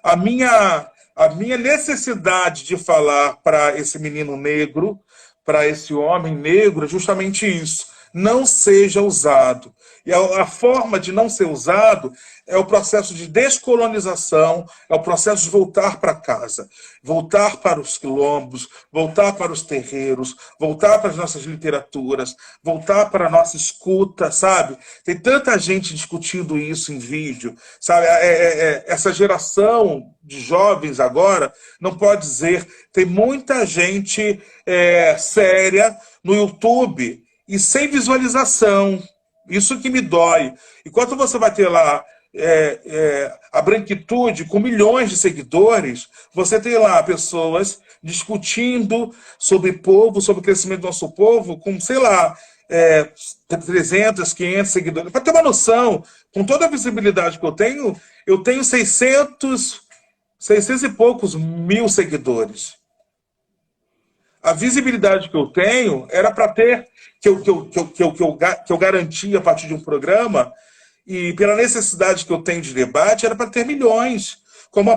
a minha necessidade de falar para esse menino negro, para esse homem negro, é justamente isso. Não seja usado. E a forma de não ser usado é o processo de descolonização, é o processo de voltar para casa, voltar para os quilombos, voltar para os terreiros, voltar para as nossas literaturas, voltar para a nossa escuta, sabe? Tem tanta gente discutindo isso em vídeo, sabe? Essa geração de jovens agora não pode dizer, tem muita gente séria no YouTube e sem visualização. Isso que me dói. Enquanto você vai ter lá a branquitude com milhões de seguidores, você tem lá pessoas discutindo sobre povo, sobre o crescimento do nosso povo, com, sei lá, 300, 500 seguidores. Para ter uma noção, com toda a visibilidade que eu tenho 600 e poucos mil seguidores. A visibilidade que eu tenho era para ter, que eu garantia a partir de um programa, e pela necessidade que eu tenho de debate, era para ter milhões. Como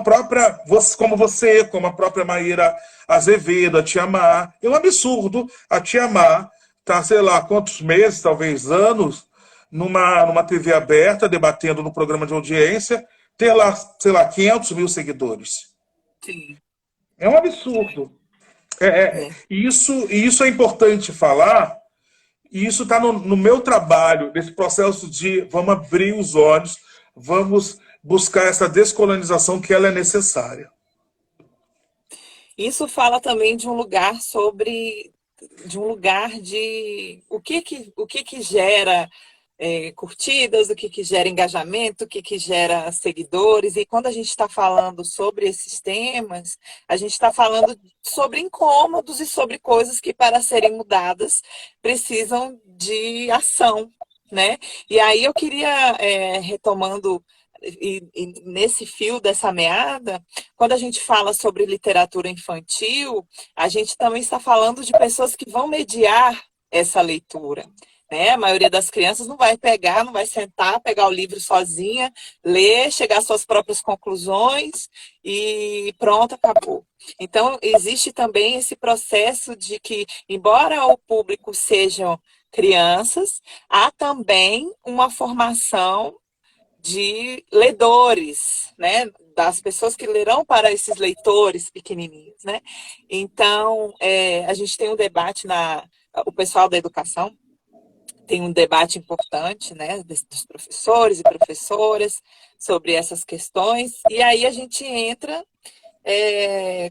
você, como a própria Maíra Azevedo, a Tia Má. É um absurdo a Tia Má tá, sei lá, quantos meses, talvez anos, numa TV aberta, debatendo no programa de audiência, ter lá, sei lá, 500 mil seguidores. Sim. É um absurdo. E isso é importante falar, e isso está no meu trabalho, nesse processo de vamos abrir os olhos, vamos buscar essa descolonização que ela é necessária. Isso fala também de um lugar de o que gera curtidas, o que gera engajamento, o que gera seguidores. E quando a gente está falando sobre esses temas, a gente está falando sobre incômodos e sobre coisas que, para serem mudadas, precisam de ação, né? E aí eu queria, retomando e nesse fio dessa meada, quando a gente fala sobre literatura infantil, a gente também está falando de pessoas que vão mediar essa leitura. Né? A maioria das crianças não vai sentar, pegar o livro sozinha, ler, chegar às suas próprias conclusões e pronto, acabou. Então, existe também esse processo de que, embora o público sejam crianças, há também uma formação de ledores, né? Das pessoas que lerão para esses leitores pequenininhos, né? Então, a gente tem um debate o pessoal da educação tem um debate importante, né, dos professores e professoras sobre essas questões. E aí a gente entra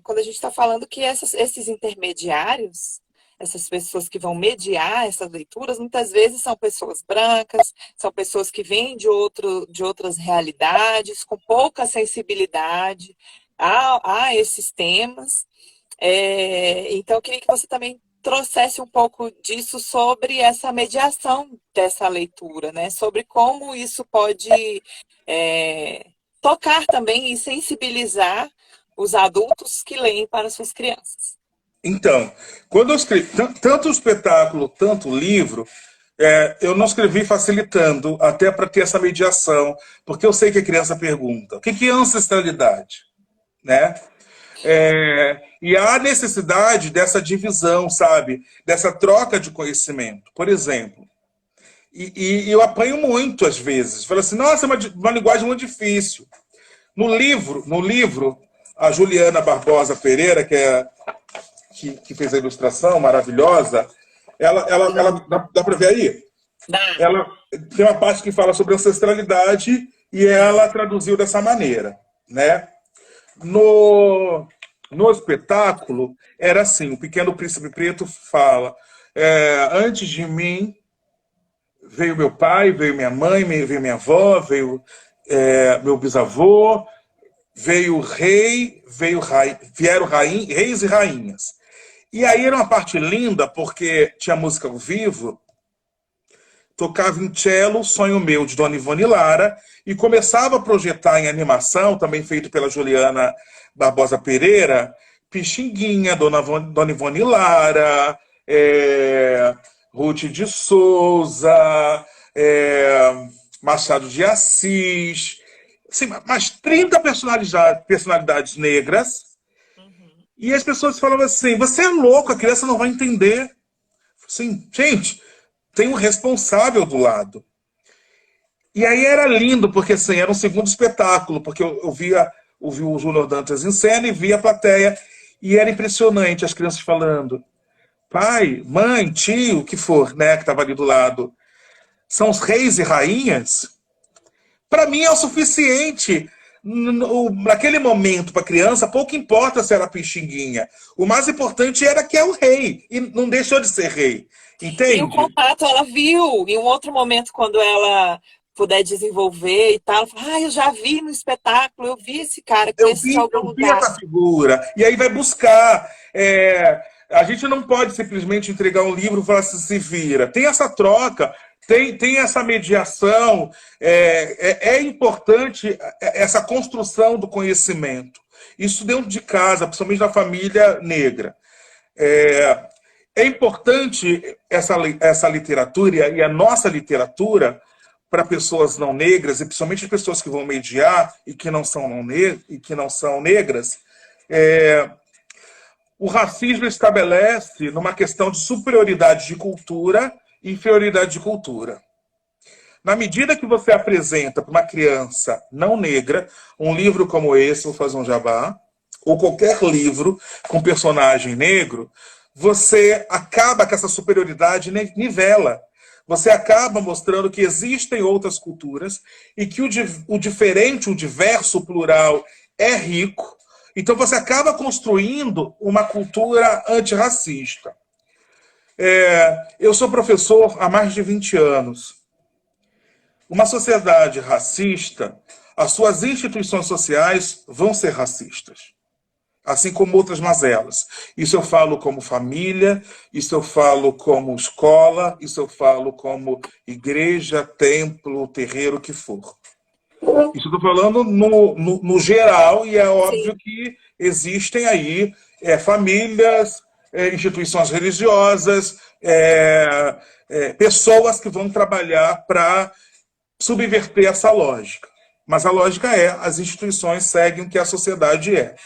quando a gente está falando que esses intermediários, essas pessoas que vão mediar essas leituras, muitas vezes são pessoas brancas, são pessoas que vêm de outras realidades, com pouca sensibilidade a esses temas. Então, eu queria que você também trouxesse um pouco disso sobre essa mediação dessa leitura, né? Sobre como isso pode tocar também e sensibilizar os adultos que leem para suas crianças. Então, quando eu escrevi tanto o espetáculo, tanto o livro, eu não escrevi facilitando, até para ter essa mediação, porque eu sei que a criança pergunta, o que é ancestralidade? Né? E há necessidade dessa divisão, sabe? Dessa troca de conhecimento. Por exemplo, e eu apanho muito às vezes. Falo assim, nossa, é uma linguagem muito difícil. No livro, a Juliana Barbosa Pereira, que fez a ilustração maravilhosa, ela dá para ver aí? Ela tem uma parte que fala sobre ancestralidade e ela traduziu dessa maneira, né? No espetáculo, era assim, o Pequeno Príncipe Preto fala, antes de mim veio meu pai, veio minha mãe, veio minha avó, veio meu bisavô, veio o rei, vieram reis e rainhas. E aí era uma parte linda, porque tinha música ao vivo, tocava em cello, Sonho Meu, de Dona Ivone Lara, e começava a projetar em animação, também feito pela Juliana Barbosa Pereira, Pixinguinha, Dona Ivone Lara, Ruth de Souza, Machado de Assis, assim, mais 30 personalidades negras, e as pessoas falavam assim, você é louco, a criança não vai entender. Assim, gente, tem um responsável do lado. E aí era lindo, porque assim, era um segundo espetáculo, porque eu vi o Júnior Dantas em cena e via a plateia, e era impressionante as crianças falando, pai, mãe, tio, o que for, né, que estava ali do lado, são os reis e rainhas? Para mim é o suficiente. Naquele momento, para a criança, pouco importa se era Pixinguinha. O mais importante era que é o rei, e não deixou de ser rei. Entende? E o contato ela viu, em um outro momento, quando ela puder desenvolver e tal, ela fala, eu já vi no espetáculo, eu vi esse cara, conheço de algum eu vi lugar. essa figura. E aí vai buscar. A gente não pode simplesmente entregar um livro e falar assim, se vira. Tem essa troca, tem essa mediação. É importante essa construção do conhecimento. Isso dentro de casa, principalmente na família negra. É importante essa literatura e a nossa literatura para pessoas não negras, e principalmente pessoas que vão mediar e que não são negras. O racismo estabelece numa questão de superioridade de cultura e inferioridade de cultura. Na medida que você apresenta para uma criança não negra um livro como esse, vou fazer um jabá, ou qualquer livro com personagem negro, você acaba com essa superioridade nivela. Você acaba mostrando que existem outras culturas e que o diferente, o diverso, o plural é rico. Então você acaba construindo uma cultura antirracista. Eu sou professor há mais de 20 anos. Uma sociedade racista, as suas instituições sociais vão ser racistas. Assim como outras mazelas. Isso eu falo como família, isso eu falo como escola, isso eu falo como igreja, templo, terreiro, o que for. Isso eu estou falando no geral, e é óbvio Sim. que existem aí famílias, instituições religiosas, pessoas que vão trabalhar para subverter essa lógica. Mas a lógica as instituições seguem o que a sociedade é.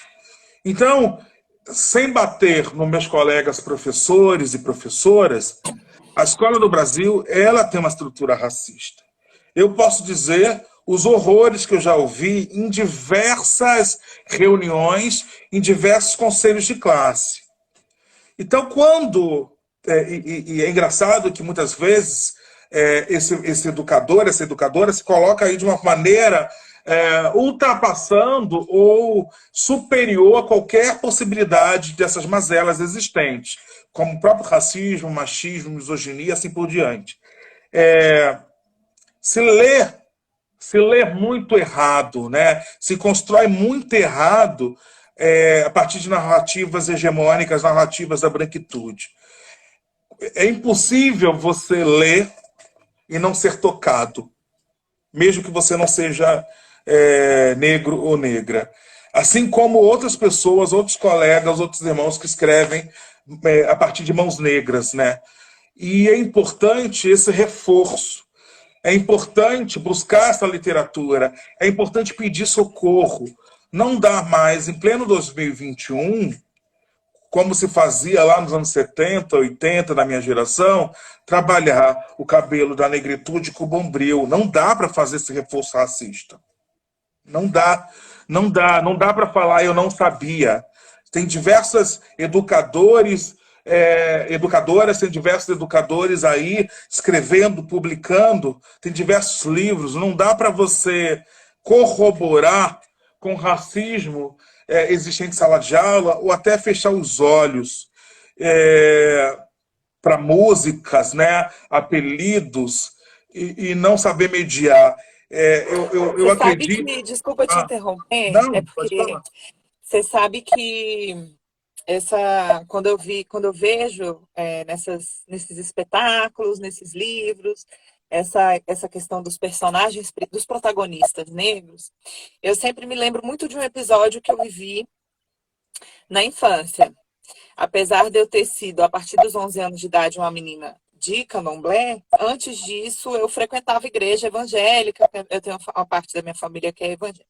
Então, sem bater nos meus colegas professores e professoras, a escola do Brasil, ela tem uma estrutura racista. Eu posso dizer os horrores que eu já ouvi em diversas reuniões, em diversos conselhos de classe. Então, quando... E é engraçado que muitas vezes esse educador, essa educadora se coloca aí de uma maneira ultrapassando ou superior a qualquer possibilidade dessas mazelas existentes, como o próprio racismo, machismo, misoginia, assim por diante. Se lê muito errado, né? Se constrói muito errado a partir de narrativas hegemônicas, narrativas da branquitude. É impossível você ler e não ser tocado, mesmo que você não seja negro ou negra. Assim como outras pessoas, outros colegas, outros irmãos que escrevem a partir de mãos negras, né? E é importante esse reforço. É importante buscar essa literatura. É importante pedir socorro. Não dá mais, em pleno 2021, como se fazia lá nos anos 70, 80, na minha geração, trabalhar o cabelo da negritude com o bombril. Não dá para fazer esse reforço racista. Não dá. Não dá para falar eu não sabia. Tem diversos educadoras, tem diversos educadores aí escrevendo, publicando, tem diversos livros. Não dá para você corroborar com racismo existente em sala de aula ou até fechar os olhos para músicas, né, apelidos e não saber mediar. Eu Você sabe acredito. que, desculpa te Ah, interromper, é não, pode porque falar. você sabe que quando eu vejo nesses espetáculos, nesses livros, essa questão dos personagens, dos protagonistas negros, eu sempre me lembro muito de um episódio que eu vivi na infância. Apesar de eu ter sido, a partir dos 11 anos de idade, uma menina de candomblé, antes disso eu frequentava igreja evangélica, eu tenho uma parte da minha família que é evangélica.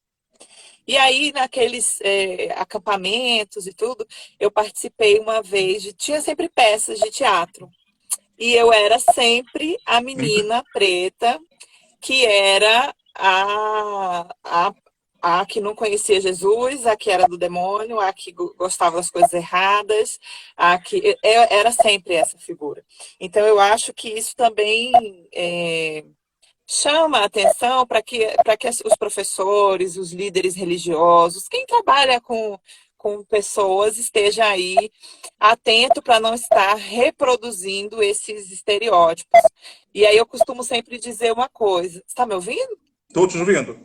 E aí, naqueles acampamentos e tudo, eu participei uma vez, tinha sempre peças de teatro. E eu era sempre a menina preta, que era a que não conhecia Jesus, a que era do demônio, a que gostava das coisas erradas, a que era sempre essa figura. Então, eu acho que isso também chama a atenção para que os professores, os líderes religiosos, quem trabalha com pessoas, esteja aí atento para não estar reproduzindo esses estereótipos. E aí eu costumo sempre dizer uma coisa. Está me ouvindo? Estou te ouvindo.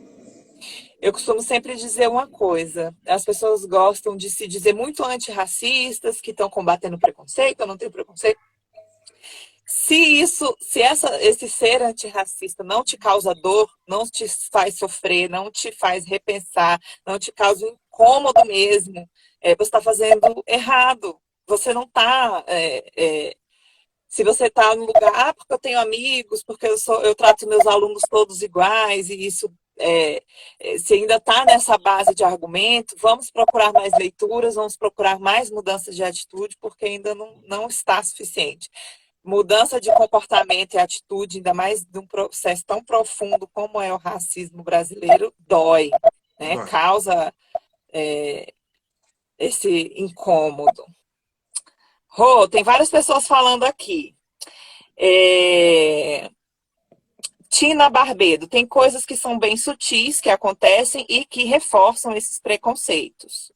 Eu costumo sempre dizer uma coisa. As pessoas gostam de se dizer muito antirracistas, que estão combatendo preconceito, eu não tenho preconceito. Se esse ser antirracista não te causa dor, não te faz sofrer, não te faz repensar, não te causa um incômodo mesmo, você está fazendo errado. Você não está. Se você está no lugar, porque eu tenho amigos, porque eu trato meus alunos todos iguais, e isso. Se ainda está nessa base de argumento, vamos procurar mais leituras, vamos procurar mais mudanças de atitude, porque ainda não está suficiente. Mudança de comportamento e atitude, ainda mais de um processo tão profundo como é o racismo brasileiro, dói, né? Vai. Causa esse incômodo. Rô, tem várias pessoas falando aqui. Tina Barbedo, tem coisas que são bem sutis, que acontecem e que reforçam esses preconceitos.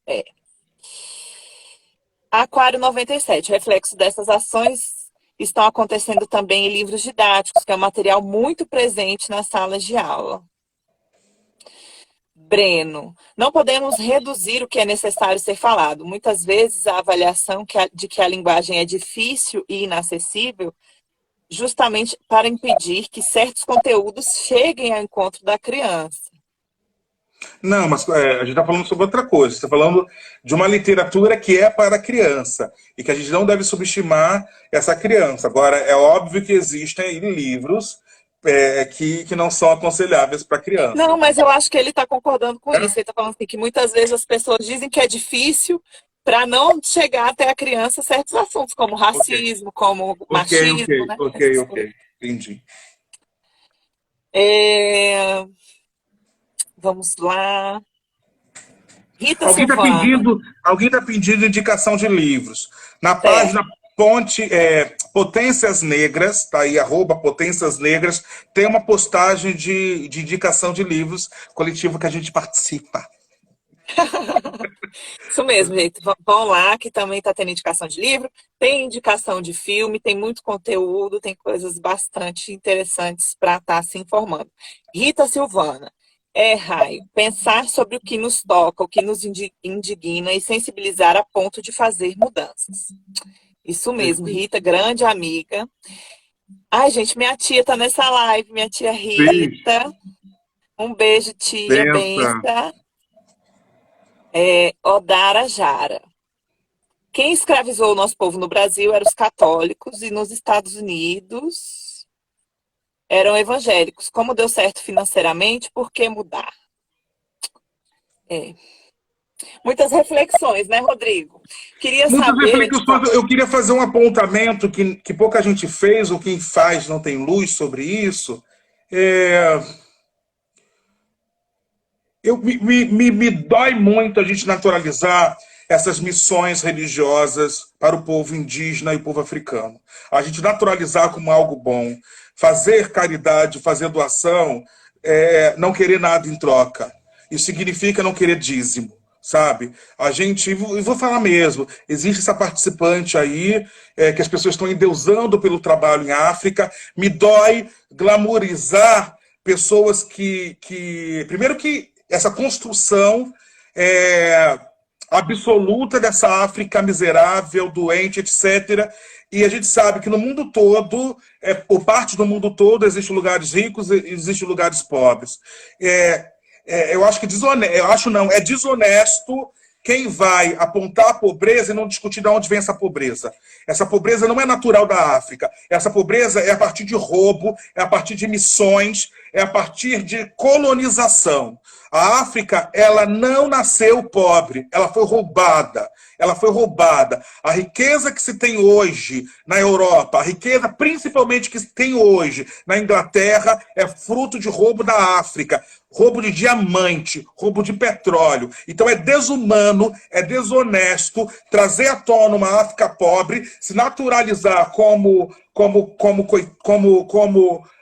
Aquário 97, reflexo dessas ações estão acontecendo também em livros didáticos, que é um material muito presente nas salas de aula. Breno, não podemos reduzir o que é necessário ser falado. Muitas vezes a avaliação de que a linguagem é difícil e inacessível, justamente para impedir que certos conteúdos cheguem ao encontro da criança. Não, mas a gente está falando sobre outra coisa. Está falando de uma literatura que é para a criança e que a gente não deve subestimar essa criança. Agora, é óbvio que existem livros que não são aconselháveis para criança. Não, mas eu acho que ele está concordando com isso. Ele está falando assim, que muitas vezes as pessoas dizem que é difícil para não chegar até a criança certos assuntos, como racismo, como machismo, né? Ok. Entendi. Vamos lá. Rita Alguém está Silvana. pedindo indicação de livros. Na Certo. página Potências Negras, tá aí, @Potências Negras, tem uma postagem de indicação de livros, coletivo que a gente participa. Isso mesmo, gente. Vão lá, que também está tendo indicação de livro, tem indicação de filme, tem muito conteúdo, tem coisas bastante interessantes para estar se informando. Rita Silvana, raio, pensar sobre o que nos toca, o que nos indigna e sensibilizar a ponto de fazer mudanças. Isso mesmo, Rita, grande amiga. Ai, gente, minha tia tá nessa live, minha tia Rita. Um beijo, tia, Pensa. benção. Odara Jara. Quem escravizou o nosso povo no Brasil eram os católicos e nos Estados Unidos eram evangélicos. Como deu certo financeiramente, por que mudar? Muitas reflexões, né, Rodrigo? Queria Muitas saber... reflexões. Eu queria fazer um apontamento que pouca gente fez, ou quem faz não tem luz sobre isso. Me dói muito a gente naturalizar essas missões religiosas para o povo indígena e o povo africano. A gente naturalizar como algo bom, fazer caridade, fazer doação, não querer nada em troca. Isso significa não querer dízimo, sabe? A gente, e vou falar mesmo, existe essa participante aí, que as pessoas estão endeusando pelo trabalho em África. Me dói glamourizar pessoas primeiro que essa construção absoluta dessa África miserável, doente, etc. E a gente sabe que no mundo todo, ou parte do mundo todo, existem lugares ricos e existem lugares pobres. Eu acho que é desonesto quem vai apontar a pobreza e não discutir de onde vem essa pobreza. Essa pobreza não é natural da África. Essa pobreza é a partir de roubo, é a partir de missões, é a partir de colonização. A África, ela não nasceu pobre, ela foi roubada. Ela foi roubada. A riqueza que se tem hoje na Europa, a riqueza principalmente que se tem hoje na Inglaterra, é fruto de roubo da África. Roubo de diamante, roubo de petróleo. Então é desumano, é desonesto trazer à tona uma África pobre, se naturalizar como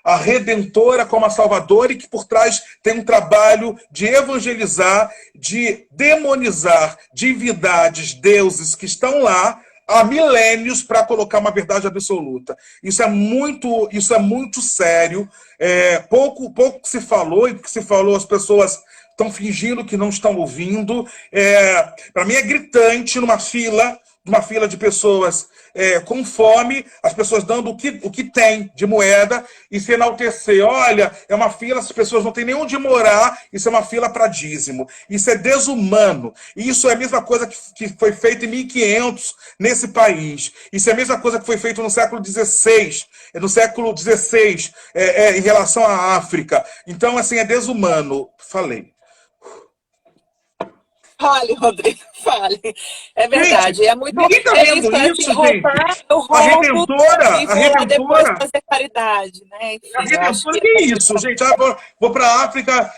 a redentora, como a salvadora, e que por trás tem um trabalho de evangelizar, de demonizar divindades, deuses que estão lá há milênios para colocar uma verdade absoluta. Isso é muito sério. Pouco se falou, e que se falou as pessoas estão fingindo que não estão ouvindo. Para mim é gritante numa fila de pessoas com fome, as pessoas dando o que tem de moeda e se enaltecer. Olha, é uma fila, as pessoas não têm nem onde morar, isso é uma fila para dízimo. Isso é desumano. E isso é a mesma coisa que foi feito em 1500 nesse país. Isso é a mesma coisa que foi feito no século XVI, em relação à África. Então, assim, é desumano. Falei. Fale, Rodrigo, fale. É verdade. Gente, É muito. ninguém tá vendo isso, assim, roubar, gente. eu A roubo e vou lá depois Redentora, fazer caridade, né? a Enfim, eu acho Redentora, que que é isso, gente? Vou para a África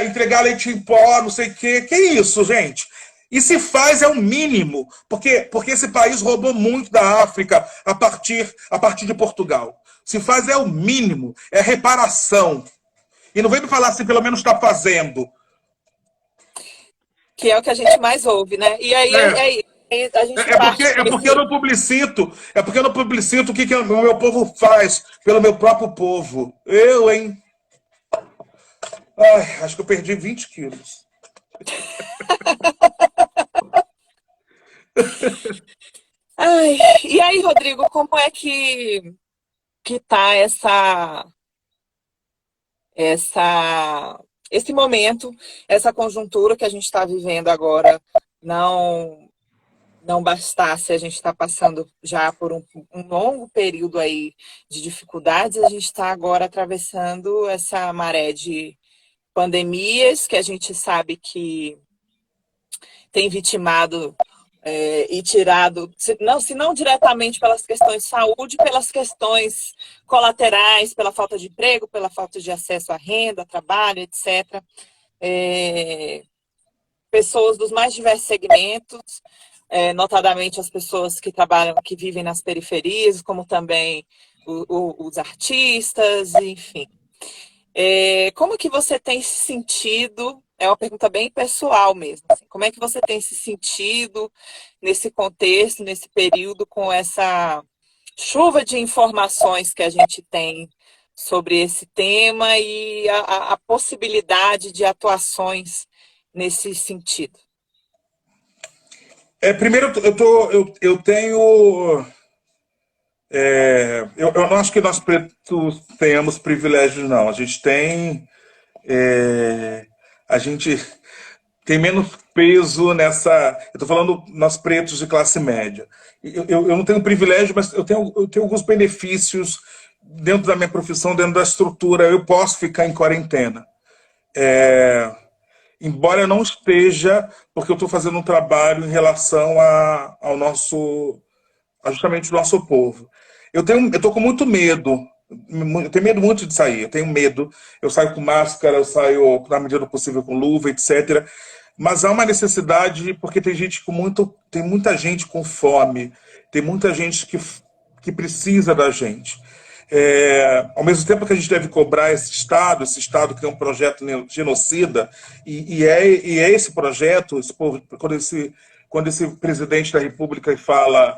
entregar leite em pó, não sei o quê. Que isso, gente? E se faz é o mínimo, porque esse país roubou muito da África a partir de Portugal. Se faz é o mínimo, é reparação. E não vem me falar se pelo menos está fazendo. que é o que a gente mais ouve, né? E aí a gente porque eu não publicito. É porque eu não publicito o que o meu povo faz pelo meu próprio povo. Eu, hein? Ai, acho que eu perdi 20 quilos. Ai, e aí, Rodrigo, como é que tá esse momento, essa conjuntura que a gente está vivendo agora? Não bastasse a gente estar passando já por um longo período aí de dificuldades, a gente está agora atravessando essa maré de pandemias que a gente sabe que tem vitimado e tirado, se não diretamente pelas questões de saúde, pelas questões colaterais, pela falta de emprego, pela falta de acesso à renda, trabalho, etc. Pessoas dos mais diversos segmentos. notadamente as pessoas que trabalham, que vivem nas periferias, como também os artistas, enfim. Como que você tem se sentido? É uma pergunta bem pessoal mesmo. Assim, como é que você tem se sentido nesse contexto, nesse período, com essa chuva de informações que a gente tem sobre esse tema e a possibilidade de atuações nesse sentido? Primeiro, eu tenho. Eu não acho que nós pretos tenhamos privilégios, não. A gente tem menos peso nessa. Eu estou falando nós pretos de classe média. Eu não tenho privilégio, mas eu tenho alguns benefícios dentro da minha profissão, dentro da estrutura. Eu posso ficar em quarentena. Embora eu não esteja, porque eu estou fazendo um trabalho em relação ao nosso, justamente o nosso povo. Eu tô com muito medo. Eu tenho medo muito de sair. Eu tenho medo. Eu saio com máscara, eu saio na medida do possível com luva, etc. Mas há uma necessidade porque tem muita gente com fome, tem muita gente que precisa da gente. Ao mesmo tempo que a gente deve cobrar esse Estado que é um projeto genocida, e é esse projeto, quando esse presidente da República fala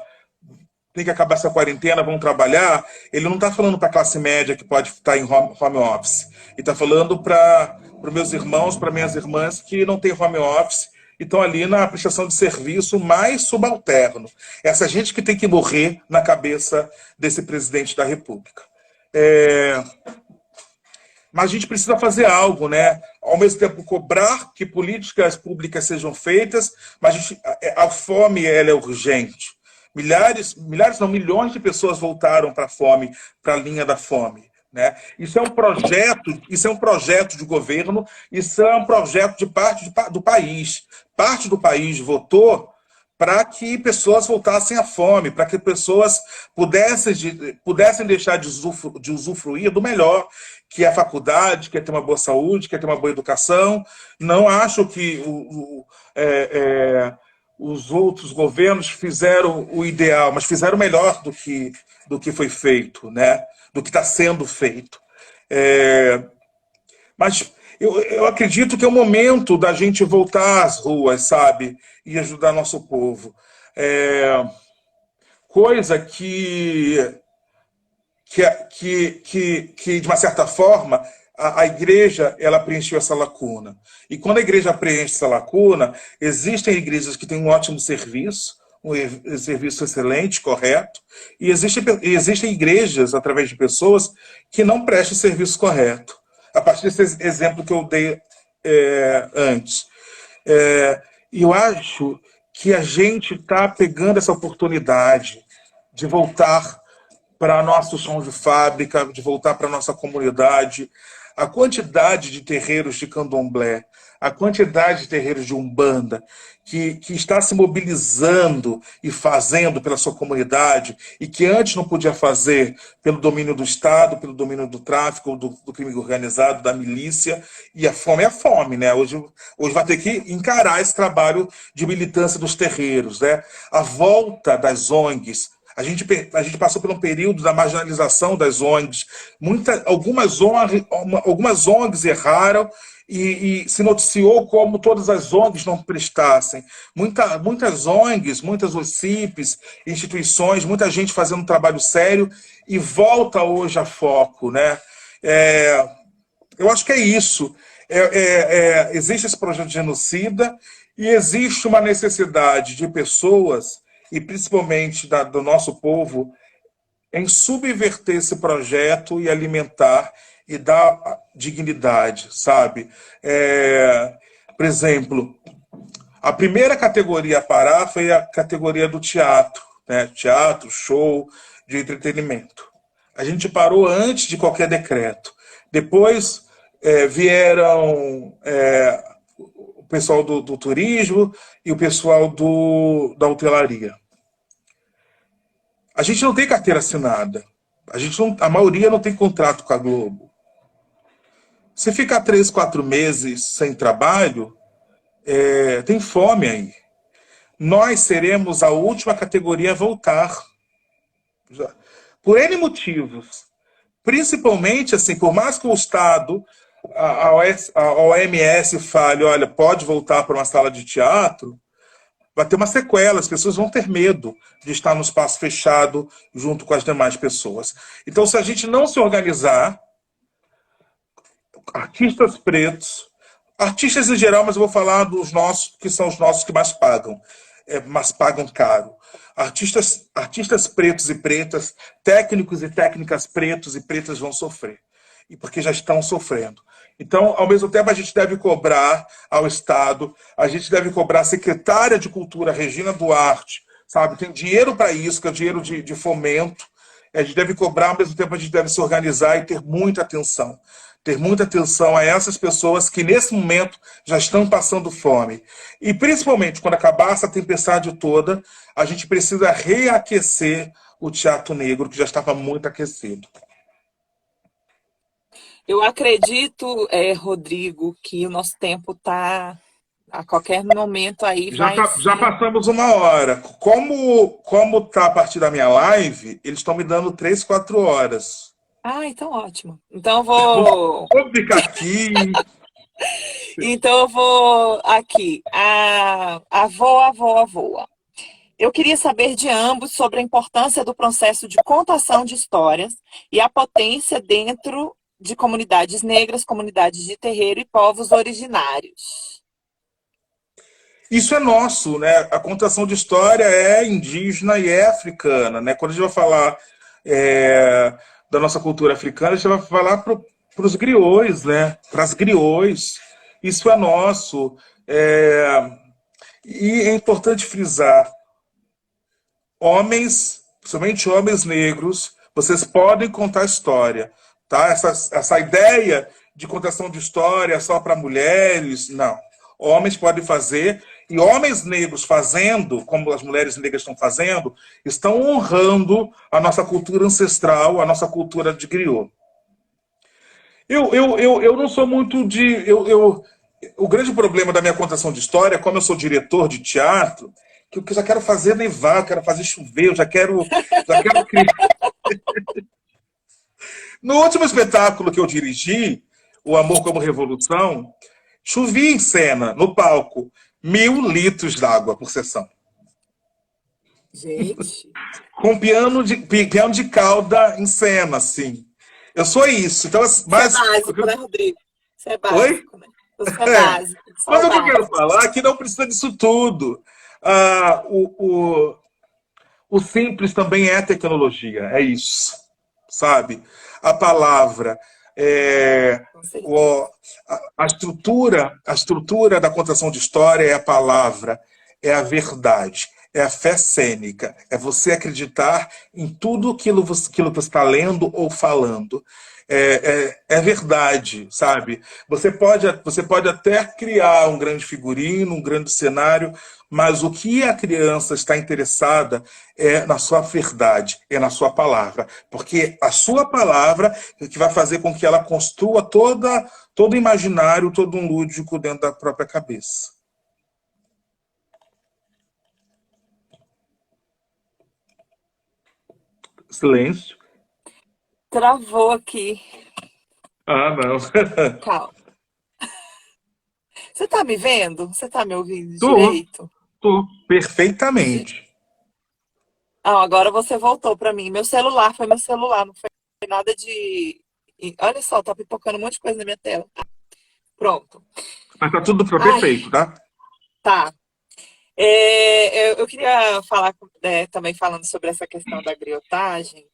tem que acabar essa quarentena, vamos trabalhar, ele não está falando para a classe média que pode estar em home office. Ele está falando para os meus irmãos, para minhas irmãs que não têm home office e estão ali na prestação de serviço mais subalterno. Essa gente que tem que morrer na cabeça desse presidente da República. Mas a gente precisa fazer algo, né? Ao mesmo tempo cobrar que políticas públicas sejam feitas, mas a fome ela é urgente. Milhões de pessoas voltaram para a fome, para a linha da fome. Né? Isso é um projeto de governo, isso é um projeto de parte do país. Parte do país votou para que pessoas voltassem à fome, para que pessoas pudessem deixar de usufruir do melhor, que é a faculdade, que é ter uma boa saúde, que é ter uma boa educação. Não acho que os outros governos fizeram o ideal, mas fizeram melhor do que foi feito, né? Do que está sendo feito. Mas eu acredito que é o momento da gente voltar às ruas, sabe? E ajudar nosso povo. Coisa que, de uma certa forma, a igreja ela preencheu essa lacuna. E quando a igreja preenche essa lacuna, existem igrejas que têm um ótimo serviço, um serviço excelente, correto, e existem igrejas, através de pessoas, que não prestam o serviço correto. A partir desse exemplo que eu dei antes. E eu acho que a gente está pegando essa oportunidade de voltar para nosso chão de fábrica, de voltar para nossa comunidade. A quantidade de terreiros de candomblé, a quantidade de terreiros de umbanda que está se mobilizando e fazendo pela sua comunidade e que antes não podia fazer pelo domínio do Estado, pelo domínio do tráfico, do crime organizado, da milícia. E a fome é a fome, né? Hoje vai ter que encarar esse trabalho de militância dos terreiros, né? A volta das ONGs. A gente passou por um período da marginalização das ONGs. Algumas ONGs erraram e se noticiou como todas as ONGs não prestassem. Muitas ONGs, muitas OCIPs, instituições, muita gente fazendo um trabalho sério e volta hoje a foco. Né? Eu acho que é isso. Existe esse projeto de genocida e existe uma necessidade de pessoas e principalmente do nosso povo, em subverter esse projeto e alimentar e dar dignidade, sabe? Por exemplo, a primeira categoria a parar foi a categoria do teatro, né? Teatro, show, de entretenimento. A gente parou antes de qualquer decreto. Depois vieram o pessoal do turismo e o pessoal da hotelaria. A gente não tem carteira assinada. A maioria não tem contrato com a Globo. Se ficar 3, 4 meses sem trabalho, tem fome aí. nós seremos a última categoria a voltar. Por N motivos. Principalmente, assim, por mais que o Estado, a OMS fale, olha, pode voltar para uma sala de teatro, vai ter uma sequela, as pessoas vão ter medo de estar no espaço fechado junto com as demais pessoas. Então, se a gente não se organizar, artistas pretos, artistas em geral, mas eu vou falar dos nossos, que são os nossos que mais pagam, mas pagam caro. Artistas pretos e pretas, técnicos e técnicas pretos e pretas vão sofrer, e porque já estão sofrendo. Então, ao mesmo tempo, a gente deve cobrar ao Estado, a gente deve cobrar a secretária de Cultura, Regina Duarte, sabe? Tem dinheiro para isso, que é dinheiro de fomento. A gente deve cobrar, ao mesmo tempo, a gente deve se organizar e ter muita atenção. Ter muita atenção a essas pessoas que, nesse momento, já estão passando fome. E, principalmente, quando acabar essa tempestade toda, a gente precisa reaquecer o teatro negro, que já estava muito aquecido. Eu acredito, Rodrigo, que o nosso tempo está a qualquer momento aí vai Já ser. passamos uma hora. Como tá a partir da minha live, eles estão me dando 3, 4 horas. Ah, então ótimo. Então eu vou. Vou ficar aqui. Então eu vou aqui. A voa, voa, voa. Eu queria saber de ambos sobre a importância do processo de contação de histórias e a potência dentro de comunidades negras, comunidades de terreiro e povos originários. Isso é nosso, né? A contação de história é indígena e é africana, né? Quando a gente vai falar da nossa cultura africana, a gente vai falar para os griots, né? Para as griots. Isso é nosso. E é importante frisar, homens, principalmente homens negros, vocês podem contar história, tá? Essa ideia de contação de história só para mulheres, não. Homens podem fazer, e homens negros fazendo, como as mulheres negras estão fazendo, estão honrando a nossa cultura ancestral, a nossa cultura de griot. Eu não sou muito de... o grande problema da minha contação de história, como eu sou diretor de teatro, que eu já quero fazer nevar, quero fazer chover, eu já quero criar. No último espetáculo que eu dirigi, O Amor como Revolução, chovia em cena, no palco, 1.000 litros d'água por sessão. Gente. Com piano de cauda em cena, assim. Eu sou isso. Então, Mas... Isso é básico, né, Rodrigo? Isso é básico, Oi? né? Isso é básico. Mas o que eu quero falar é que não precisa disso tudo. O simples também é tecnologia, é isso, sabe? A palavra, a estrutura da contação de história é a palavra, é a verdade, é a fé cênica, é você acreditar em tudo aquilo que você está lendo ou falando. É verdade, sabe? Você pode até criar um grande figurino, um grande cenário, mas o que a criança está interessada é na sua verdade, é na sua palavra. Porque a sua palavra é que vai fazer com que ela construa todo o imaginário, todo um lúdico dentro da própria cabeça. Silêncio. Travou aqui. Ah, não. Calma. Você tá me vendo? Você tá me ouvindo direito? Tô perfeitamente. Agora você voltou para mim. Meu celular, não foi nada de... Olha só, tá pipocando um monte de coisa na minha tela. Pronto. Mas tá tudo perfeito, tá? Tá. Eu queria falar também falando sobre essa questão da griotagem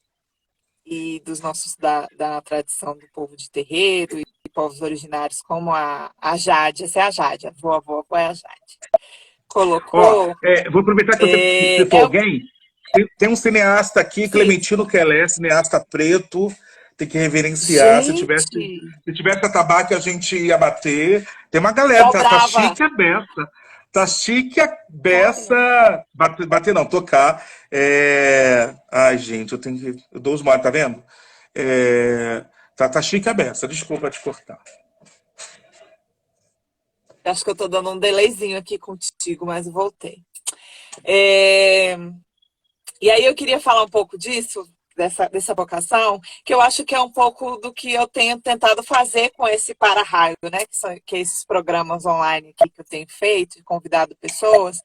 e dos nossos da tradição do povo de terreiro e povos originários, como a Jade, essa é a Jade, a avó é a Jade. Colocou. Vou aproveitar que você citou alguém. Tem um cineasta aqui, sim. Clementino Quelé, cineasta preto, tem que reverenciar. Gente. Se tivesse atabaque, a gente ia bater. Tem uma galera, tá chique a beça. Tá chique a beça. Bater não, tocar. Ai, gente, eu dou os moles, tá vendo? Tá chique a beça, desculpa te cortar. Acho que eu tô dando um delayzinho aqui contigo, mas voltei. É, E aí eu queria falar um pouco disso, dessa vocação, que eu acho que é um pouco do que eu tenho tentado fazer com esse para-raio, né? Que esses programas online aqui que eu tenho feito, convidado pessoas,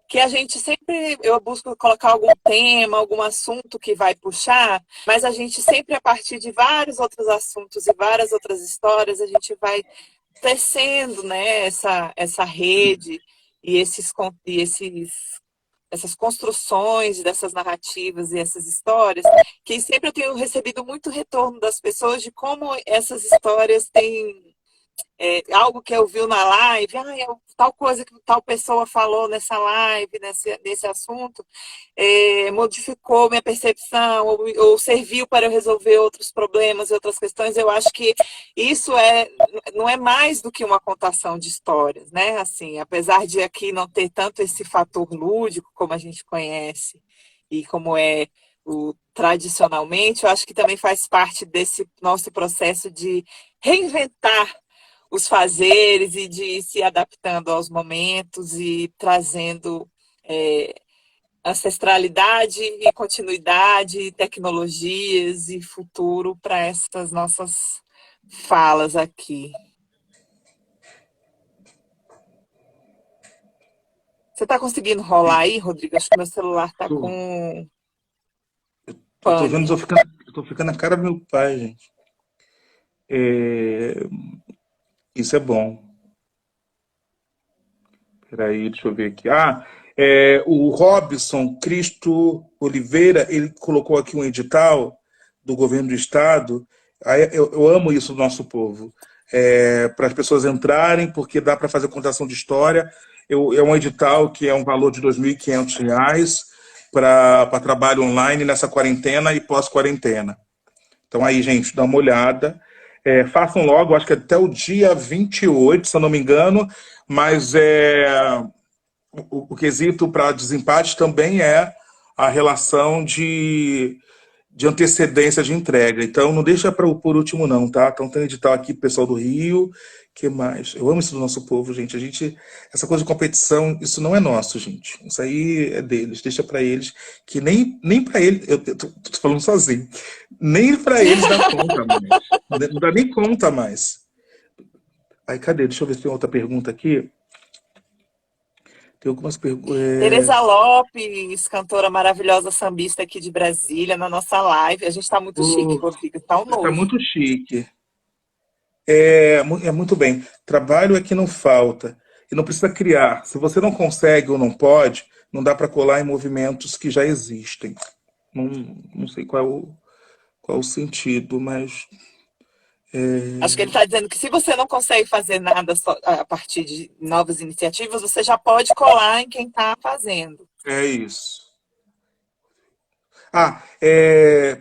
que a gente sempre, eu busco colocar algum tema, algum assunto que vai puxar, mas a gente sempre, a partir de vários outros assuntos e várias outras histórias, a gente vai tecendo, né, essa rede e essas construções dessas narrativas e essas histórias, que sempre eu tenho recebido muito retorno das pessoas de como essas histórias têm algo que eu vi na live, tal coisa que tal pessoa falou nessa live, nesse assunto, modificou minha percepção ou serviu para eu resolver outros problemas e outras questões. Eu acho que isso não é mais do que uma contação de histórias, né? Assim, apesar de aqui não ter tanto esse fator lúdico como a gente conhece e como é tradicionalmente, eu acho que também faz parte desse nosso processo de reinventar os fazeres e de ir se adaptando aos momentos e trazendo ancestralidade e continuidade, tecnologias e futuro para essas nossas falas aqui. Você está conseguindo rolar aí, Rodrigo? Acho que meu celular está com Eu tô vendo, pane. eu tô ficando na cara do meu pai, gente. Isso é bom. Peraí, deixa eu ver aqui. O Robson Cristo Oliveira, ele colocou aqui um edital do governo do estado. Eu amo isso do nosso povo. Para as pessoas entrarem, porque dá para fazer contação de história. É um edital que é um valor de R$ 2.500 para trabalho online nessa quarentena e pós-quarentena. Então aí, gente, dá uma olhada. Façam logo, acho que até o dia 28, se eu não me engano, mas o quesito para desempate também é a relação de antecedência de entrega. Então, não deixa para por último, não, tá? Então, tem edital aqui, pessoal do Rio. Que mais? Eu amo isso do nosso povo, gente. Essa coisa de competição, isso não é nosso, gente. Isso aí é deles. Deixa para eles, que nem para eles. Eu tô falando sozinho. Nem para eles dá conta mais. Não dá nem conta mais. Aí, cadê? Deixa eu ver se tem outra pergunta aqui. Tem algumas perguntas. Tereza Lopes, cantora maravilhosa sambista aqui de Brasília, na nossa live. A gente está muito chique, Rodrigo, está um Está novo. muito chique. Muito bem. Trabalho é que não falta. E não precisa criar. Se você não consegue ou não pode, não dá para colar em movimentos que já existem. Não sei qual o sentido, mas. Acho que ele está dizendo que se você não consegue fazer nada a partir de novas iniciativas, você já pode colar em quem está fazendo. É isso.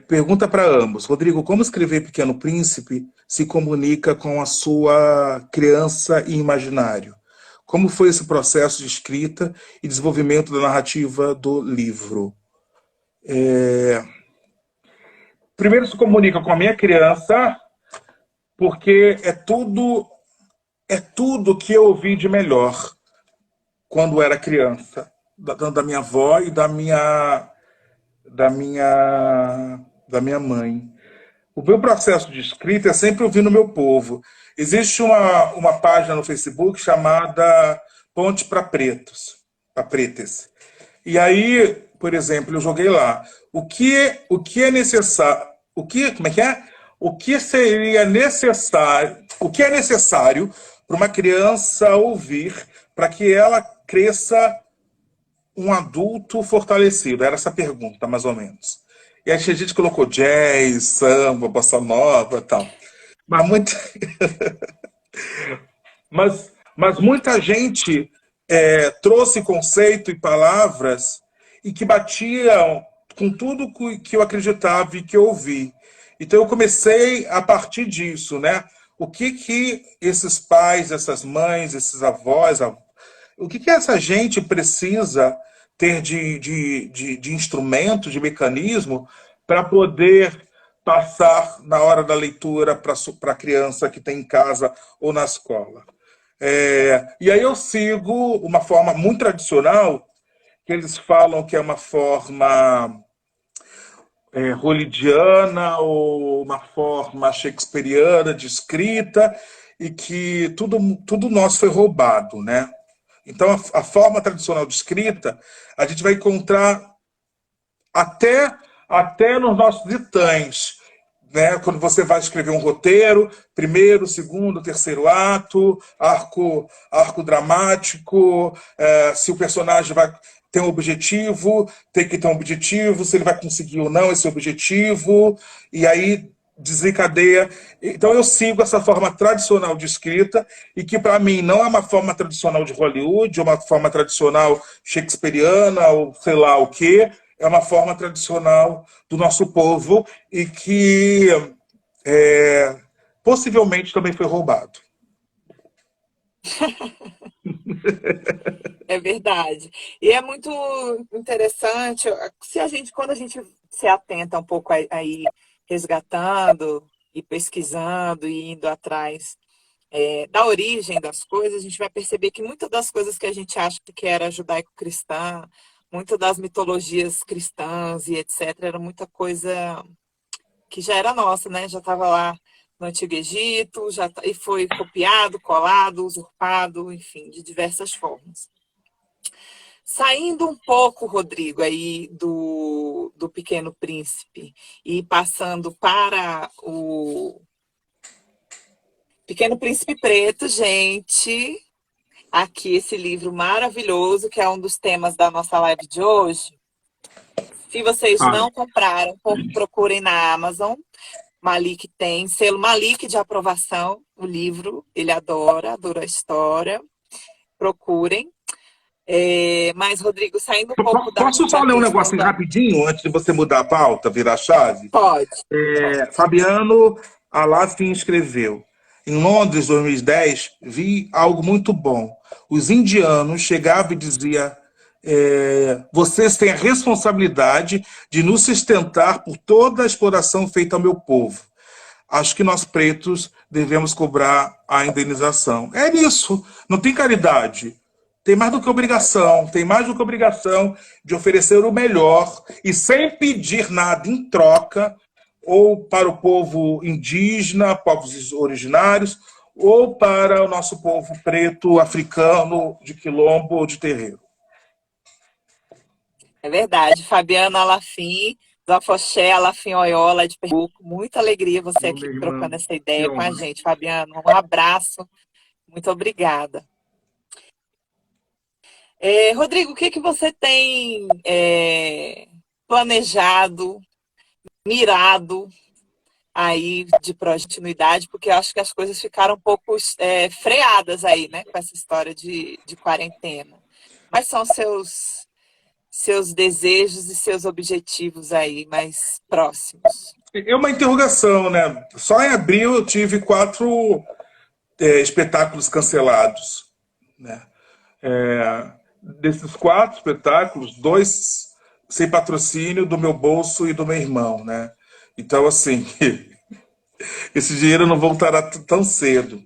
Pergunta para ambos. Rodrigo, como escrever Pequeno Príncipe se comunica com a sua criança e imaginário? Como foi esse processo de escrita e desenvolvimento da narrativa do livro? Primeiro se comunica com a minha criança, porque é tudo que eu ouvi de melhor quando era criança, da minha avó e da minha mãe. O meu processo de escrita é sempre ouvindo o meu povo. Existe uma página no Facebook chamada Ponte para Pretos, para Pretas. E aí, por exemplo, eu joguei lá. O que é necessário? Como é que é? O que seria necessário? O que é necessário para uma criança ouvir para que ela cresça um adulto fortalecido? Era essa pergunta, mais ou menos. E aí a gente colocou jazz, samba, bossa nova e tal. Mas mas muita gente trouxe conceito e palavras e que batiam com tudo que eu acreditava e que eu ouvi. Então eu comecei a partir disso, né? O que esses pais, essas mães, esses avós, o que essa gente precisa ter de instrumento, de mecanismo, para poder passar na hora da leitura para a criança que tem em casa ou na escola. E aí eu sigo uma forma muito tradicional, que eles falam que é uma forma hollywoodiana ou uma forma shakespeariana de escrita e que tudo nosso foi roubado, né? Então, a forma tradicional de escrita, a gente vai encontrar até, até nos nossos ditãs, né? Quando você vai escrever um roteiro, primeiro, segundo, terceiro ato, arco dramático, se o personagem vai ter um objetivo, tem que ter um objetivo, se ele vai conseguir ou não esse objetivo, e aí desencadeia. Então eu sigo essa forma tradicional de escrita, e que para mim não é uma forma tradicional de Hollywood, ou uma forma tradicional shakespeariana, ou sei lá o quê, é uma forma tradicional do nosso povo e que possivelmente também foi roubado. É verdade. E é muito interessante, quando a gente se atenta um pouco aí, resgatando e pesquisando e indo atrás da origem das coisas, a gente vai perceber que muitas das coisas que a gente acha que era judaico-cristã, muitas das mitologias cristãs e etc., era muita coisa que já era nossa, né? Já estava lá no Antigo Egito, e foi copiado, colado, usurpado, enfim, de diversas formas. Saindo um pouco, Rodrigo, aí do Pequeno Príncipe e passando para o Pequeno Príncipe Preto, gente, aqui esse livro maravilhoso, que é um dos temas da nossa live de hoje. Se vocês não compraram, procurem na Amazon. Malik tem selo Malik de aprovação, o livro, ele adora a história. Procurem. Mas, Rodrigo, saindo um pouco da... Posso só ler um negocinho rapidinho, antes de você mudar a pauta, virar a chave? Pode. Fabiano Alafim escreveu: em Londres, 2010, vi algo muito bom. Os indianos chegavam e diziam: vocês têm a responsabilidade de nos sustentar por toda a exploração feita ao meu povo. Acho que nós pretos devemos cobrar a indenização. É isso, não tem caridade. Tem mais do que obrigação de oferecer o melhor e sem pedir nada em troca, ou para o povo indígena, povos originários, ou para o nosso povo preto, africano, de quilombo ou de terreiro. É verdade. Fabiana Alafim, do Afoxé, Alafim Oiola, de Pernambuco. Muita alegria você aqui trocando essa ideia com a gente, Fabiana. Um abraço. Muito obrigada. Rodrigo, o que você tem planejado, mirado aí de continuidade? Porque eu acho que as coisas ficaram um pouco freadas aí, né? Com essa história de quarentena. Quais são seus desejos e seus objetivos aí mais próximos? É uma interrogação, né? Só em abril eu tive 4 espetáculos cancelados, né? Desses 4 espetáculos, 2 sem patrocínio do meu bolso e do meu irmão, né? Então, assim, esse dinheiro não voltará tão cedo,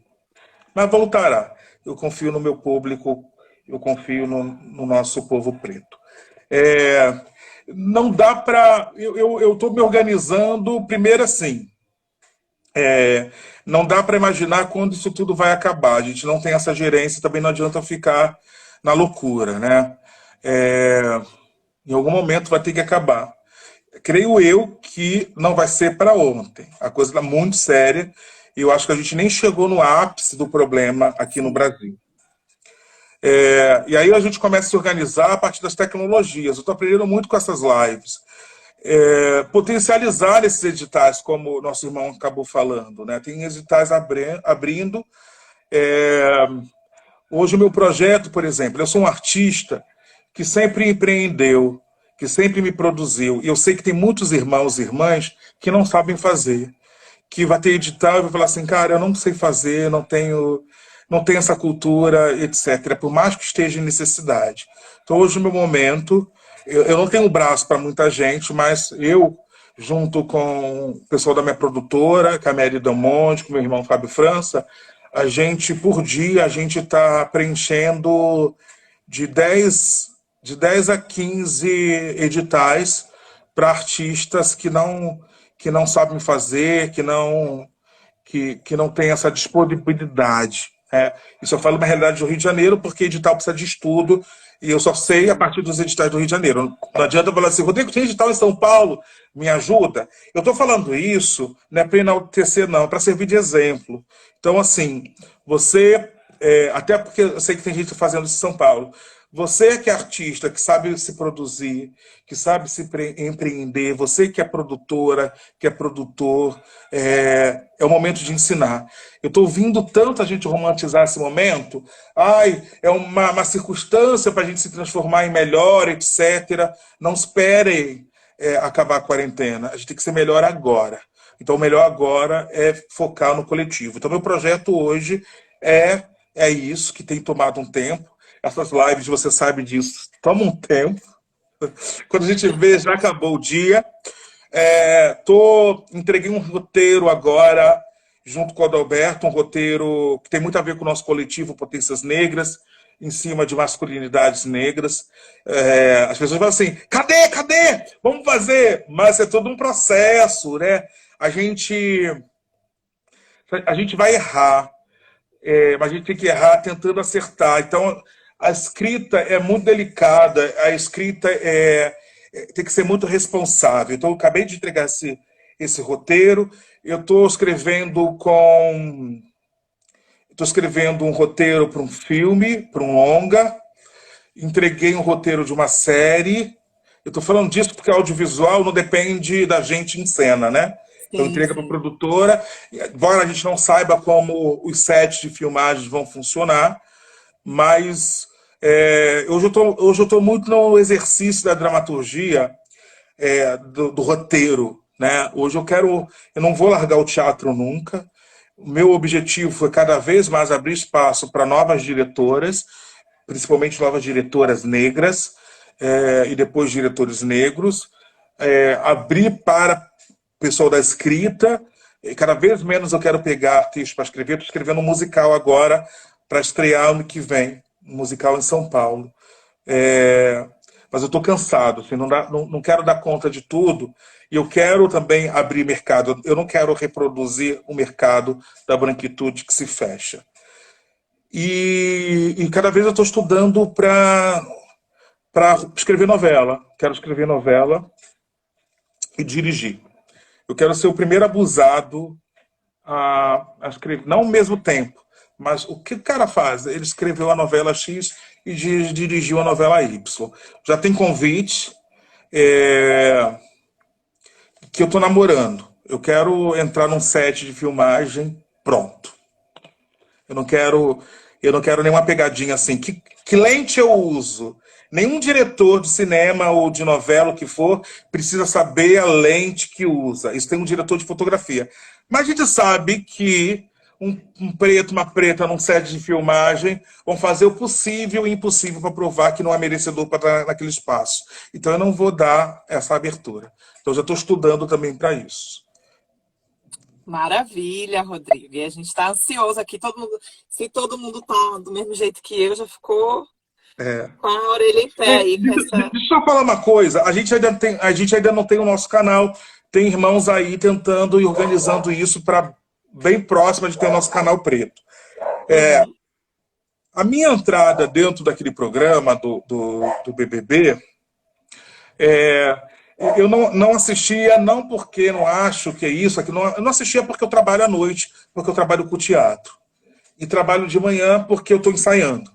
mas voltará. Eu confio no meu público, eu confio no nosso povo preto. Não dá para... Eu estou me organizando, primeiro assim, não dá para imaginar quando isso tudo vai acabar. A gente não tem essa gerência, também não adianta ficar na loucura, né? Em algum momento vai ter que acabar. Creio eu que não vai ser para ontem. A coisa está muito séria e eu acho que a gente nem chegou no ápice do problema aqui no Brasil. E aí a gente começa a se organizar a partir das tecnologias. Eu estou aprendendo muito com essas lives. Potencializar esses editais, como o nosso irmão acabou falando, né? Tem editais abrindo. Hoje o meu projeto, por exemplo, eu sou um artista que sempre empreendeu, que sempre me produziu, e eu sei que tem muitos irmãos e irmãs que não sabem fazer, que vai ter edital e vai falar assim, cara, eu não sei fazer, não tenho essa cultura, etc. Por mais que esteja em necessidade. Então hoje no meu momento, eu não tenho braço para muita gente, mas eu, junto com o pessoal da minha produtora, com a Mary Damonde, com meu irmão Fábio França, por dia, a gente está preenchendo de 10 de 10 a 15 editais para artistas que não sabem fazer, que não tem essa disponibilidade. Isso eu falo na realidade do Rio de Janeiro, porque edital precisa de estudo, e eu só sei a partir dos editais do Rio de Janeiro. Não adianta eu falar assim, Rodrigo, tem edital em São Paulo, me ajuda? Eu estou falando isso, não é para enaltecer, não, é para servir de exemplo. Então, assim, você, até porque eu sei que tem gente fazendo isso em São Paulo, você que é artista, que sabe se produzir, que sabe se empreender, você que é produtora, que é produtor, é o momento de ensinar. Eu estou ouvindo tanta gente romantizar esse momento. Ai, é uma circunstância para a gente se transformar em melhor, etc. Não esperem acabar a quarentena. A gente tem que ser melhor agora. Então, o melhor agora é focar no coletivo. Então, meu projeto hoje é isso, que tem tomado um tempo. Essas lives, você sabe disso, tomam um tempo. Quando a gente vê, já acabou o dia. Entreguei um roteiro agora, junto com o Adalberto, um roteiro que tem muito a ver com o nosso coletivo Potências Negras, em cima de masculinidades negras. As pessoas falam assim, cadê, cadê? Vamos fazer! Mas é todo um processo, né? A gente vai errar, mas a gente tem que errar tentando acertar. Então, a escrita é muito delicada, a escrita tem que ser muito responsável. Então, eu acabei de entregar esse roteiro, eu estou escrevendo um roteiro para um filme, para um longa, entreguei um roteiro de uma série. Eu estou falando disso porque audiovisual não depende da gente em cena, né? Então Sim, entrega para a sim. produtora, embora a gente não saiba como os sets de filmagens vão funcionar, mas hoje eu estou muito no exercício da dramaturgia, do roteiro, né? Hoje eu não vou largar o teatro nunca. O meu objetivo foi cada vez mais abrir espaço para novas diretoras, principalmente novas diretoras negras, e depois diretores negros, abrir para o pessoal da escrita. E cada vez menos eu quero pegar texto para escrever. Estou escrevendo um musical agora para estrear ano que vem, um musical em São Paulo. Mas eu estou cansado, assim, não quero dar conta de tudo. E eu quero também abrir mercado. Eu não quero reproduzir o mercado da branquitude que se fecha. E cada vez eu estou estudando para escrever novela. Quero escrever novela e dirigir. Eu quero ser o primeiro abusado a escrever, não ao mesmo tempo, mas o que o cara faz? Ele escreveu a novela X e dirigiu a novela Y. Já tem convite que eu estou namorando. Eu quero entrar num set de filmagem pronto. Eu não quero, eu não quero nenhuma pegadinha assim. Que lente eu uso? Nenhum diretor de cinema ou de novela, o que for, precisa saber a lente que usa. Isso tem um diretor de fotografia. Mas a gente sabe que um preto, uma preta num set de filmagem vão fazer o possível e o impossível para provar que não é merecedor para estar naquele espaço. Então eu não vou dar essa abertura. Então eu já estou estudando também para isso. Maravilha, Rodrigo. E a gente está ansioso aqui. Se todo mundo tá do mesmo jeito que eu, já ficou com a orelha em pé aí com essa. Deixa eu falar uma coisa. A gente ainda não tem o nosso canal. Tem irmãos aí tentando e organizando isso para bem próximo de ter o nosso canal preto. Uhum. A minha entrada dentro daquele programa do BBB, eu não assistia, não porque não acho que é isso, eu não assistia porque eu trabalho à noite, porque eu trabalho com teatro. E trabalho de manhã porque eu estou ensaiando.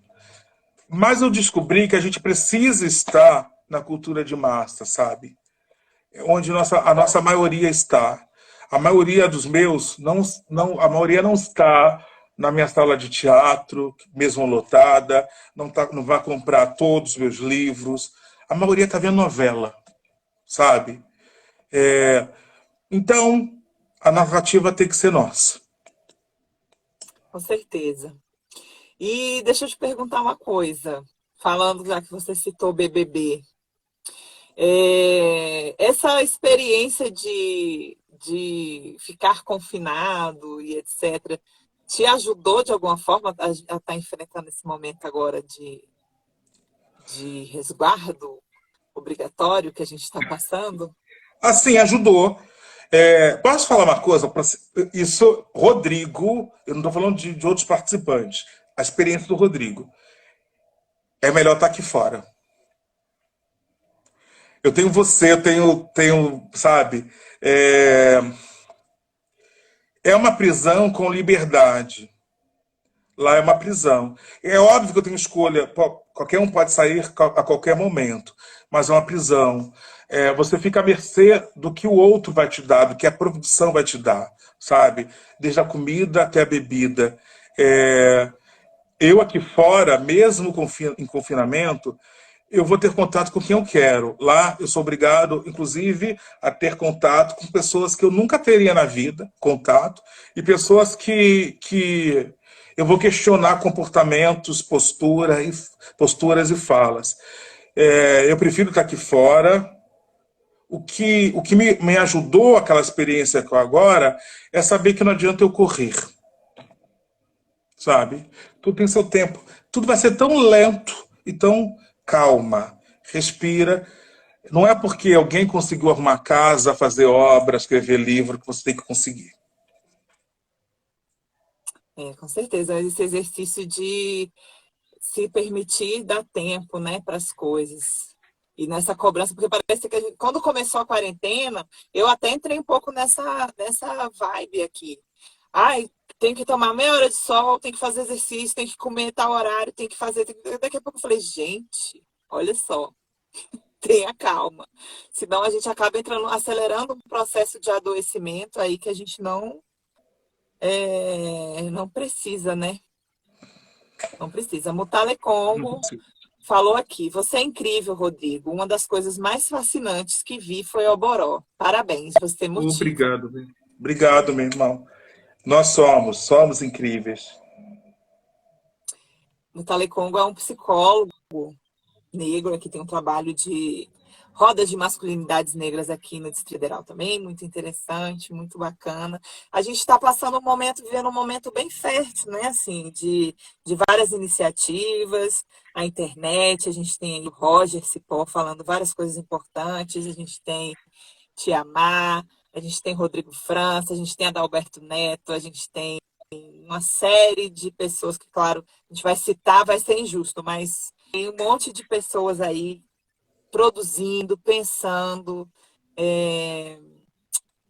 Mas eu descobri que a gente precisa estar na cultura de massa, sabe? Onde a nossa maioria está. A maioria dos meus, a maioria não está na minha sala de teatro, mesmo lotada, não vai comprar todos os meus livros. A maioria está vendo novela, sabe? Então, a narrativa tem que ser nossa. Com certeza. E deixa eu te perguntar uma coisa, falando já que você citou BBB. Essa experiência de ficar confinado e etc., te ajudou de alguma forma a estar enfrentando esse momento agora de resguardo obrigatório que a gente está passando? Assim, ajudou. Posso falar uma coisa? Isso, Rodrigo, eu não estou falando de outros participantes. A experiência do Rodrigo. É melhor estar aqui fora. Eu tenho você, eu tenho, sabe? É, é uma prisão com liberdade. Lá é uma prisão. É óbvio que eu tenho escolha, qualquer um pode sair a qualquer momento, mas é uma prisão. Você fica à mercê do que o outro vai te dar, do que a produção vai te dar, sabe? Desde a comida até a bebida. É, eu aqui fora, mesmo em confinamento, eu vou ter contato com quem eu quero. Lá eu sou obrigado, inclusive, a ter contato com pessoas que eu nunca teria na vida, contato, e pessoas que eu vou questionar comportamentos, posturas e falas. Eu prefiro estar aqui fora. O que me ajudou aquela experiência com agora é saber que não adianta eu correr, sabe? Tudo tem seu tempo. Tudo vai ser tão lento e tão calma. Respira. Não é porque alguém conseguiu arrumar casa, fazer obra, escrever livro que você tem que conseguir. Com certeza, esse exercício de se permitir dar tempo, né, para as coisas. E nessa cobrança, porque parece que quando começou a quarentena, eu até entrei um pouco nessa vibe aqui. Ai, tem que tomar meia hora de sol, tem que fazer exercício, tem que comer tal horário, tem que fazer. Daqui a pouco eu falei, gente, olha só, tenha calma. Senão a gente acaba entrando, acelerando um processo de adoecimento aí que a gente não precisa, né? Não precisa. Mutale Congo falou aqui. Você é incrível, Rodrigo. Uma das coisas mais fascinantes que vi foi Oboró. Parabéns, você tem motivo. Obrigado, meu. Obrigado, meu irmão. Nós somos incríveis. Mutale Congo é um psicólogo negro que tem um trabalho de rodas de masculinidades negras aqui no Distrito Federal também, muito interessante, muito bacana. A gente está passando vivendo um momento bem fértil, né? Assim, de várias iniciativas, a internet, a gente tem aí o Roger Cipó falando várias coisas importantes, a gente tem Tiamar, a gente tem Rodrigo França, a gente tem Adalberto Neto, a gente tem uma série de pessoas que, claro, a gente vai citar, vai ser injusto, mas tem um monte de pessoas aí produzindo, pensando,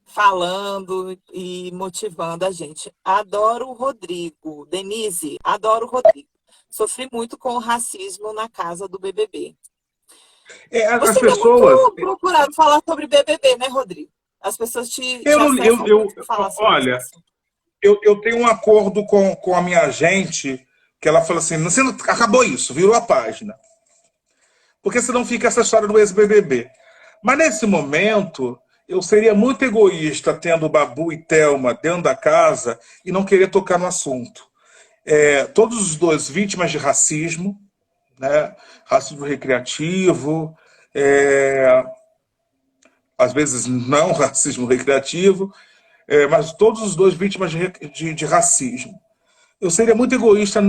falando e motivando a gente. Adoro o Rodrigo. Denise, adoro o Rodrigo. Sofri muito com o racismo na casa do BBB. As Você é pessoas. muito procurado falar sobre BBB, né, Rodrigo? As pessoas te Eu, não- acessam muito para falar sobre esse olha, assunto. eu tenho um acordo com a minha agente que ela fala assim: você não, acabou isso, virou a página. Porque senão fica essa história do ex-BBB. Mas nesse momento, eu seria muito egoísta tendo Babu e Thelma dentro da casa e não querer tocar no assunto. Todos os dois vítimas de racismo, né? Racismo recreativo, é, às vezes não racismo recreativo, mas todos os dois vítimas de racismo. Eu seria muito egoísta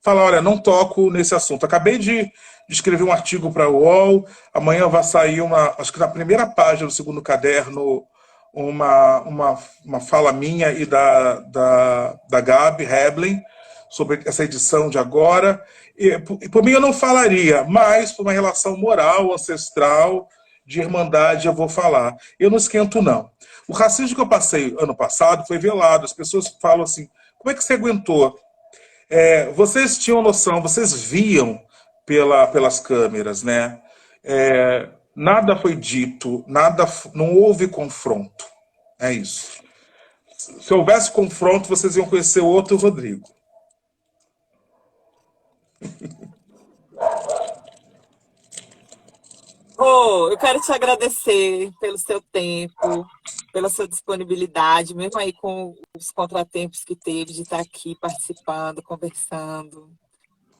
falar, olha, não toco nesse assunto. Acabei de escrever um artigo para o UOL, amanhã vai sair acho que na primeira página do segundo caderno, uma fala minha e da Gabi Heblin sobre essa edição de agora. E por mim eu não falaria, mas por uma relação moral, ancestral, de irmandade eu vou falar. Eu não esquento, não. O racismo que eu passei ano passado foi velado. As pessoas falam assim, como é que você aguentou? Vocês tinham noção, vocês viam pelas câmeras, né? Nada foi dito, não houve confronto. É isso. Se houvesse confronto, vocês iam conhecer outro Rodrigo. Eu quero te agradecer pelo seu tempo, pela sua disponibilidade, mesmo aí com os contratempos que teve de estar aqui participando, conversando,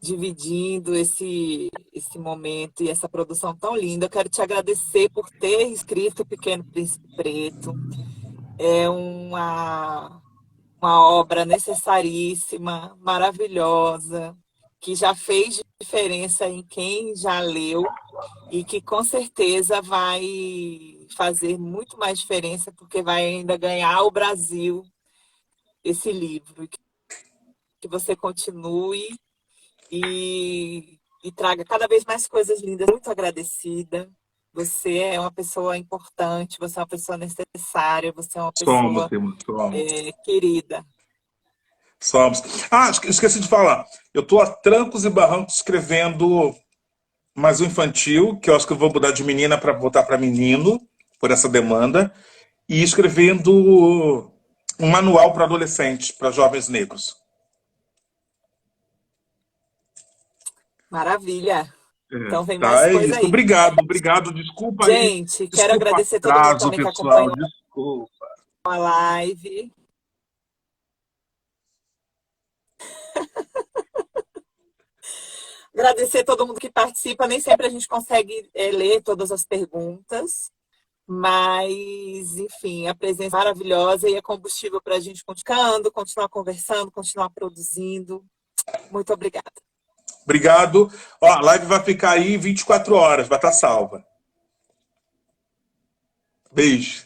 dividindo esse momento e essa produção tão linda. Eu quero te agradecer por ter escrito O Pequeno Príncipe Preto. É uma obra necessaríssima, maravilhosa. que já fez diferença em quem já leu e que com certeza vai fazer muito mais diferença, porque vai ainda ganhar o Brasil esse livro. E que você continue e traga cada vez mais coisas lindas. Muito agradecida. Você é uma pessoa importante, você é uma pessoa necessária, você é uma Somos, pessoa irmão, somos. querida. Somos. Ah, esqueci de falar. Eu estou a trancos e barrancos escrevendo mais um infantil, que eu acho que eu vou mudar de menina para botar para menino, por essa demanda, e escrevendo um manual para adolescentes, para jovens negros. Maravilha. Então vem mais Tá, é coisa isso. aí. Obrigado, obrigado. Desculpa aí. Gente, quero Desculpa o agradecer todo mundo atraso, também que pessoal. acompanhou Desculpa. a live. Agradecer todo mundo que participa. Nem sempre a gente consegue ler todas as perguntas, mas, enfim, a presença é maravilhosa e é combustível para a gente continuar conversando, continuar produzindo. Muito obrigada. Obrigado. Ó, a live vai ficar aí 24 horas, vai estar salva. Beijo.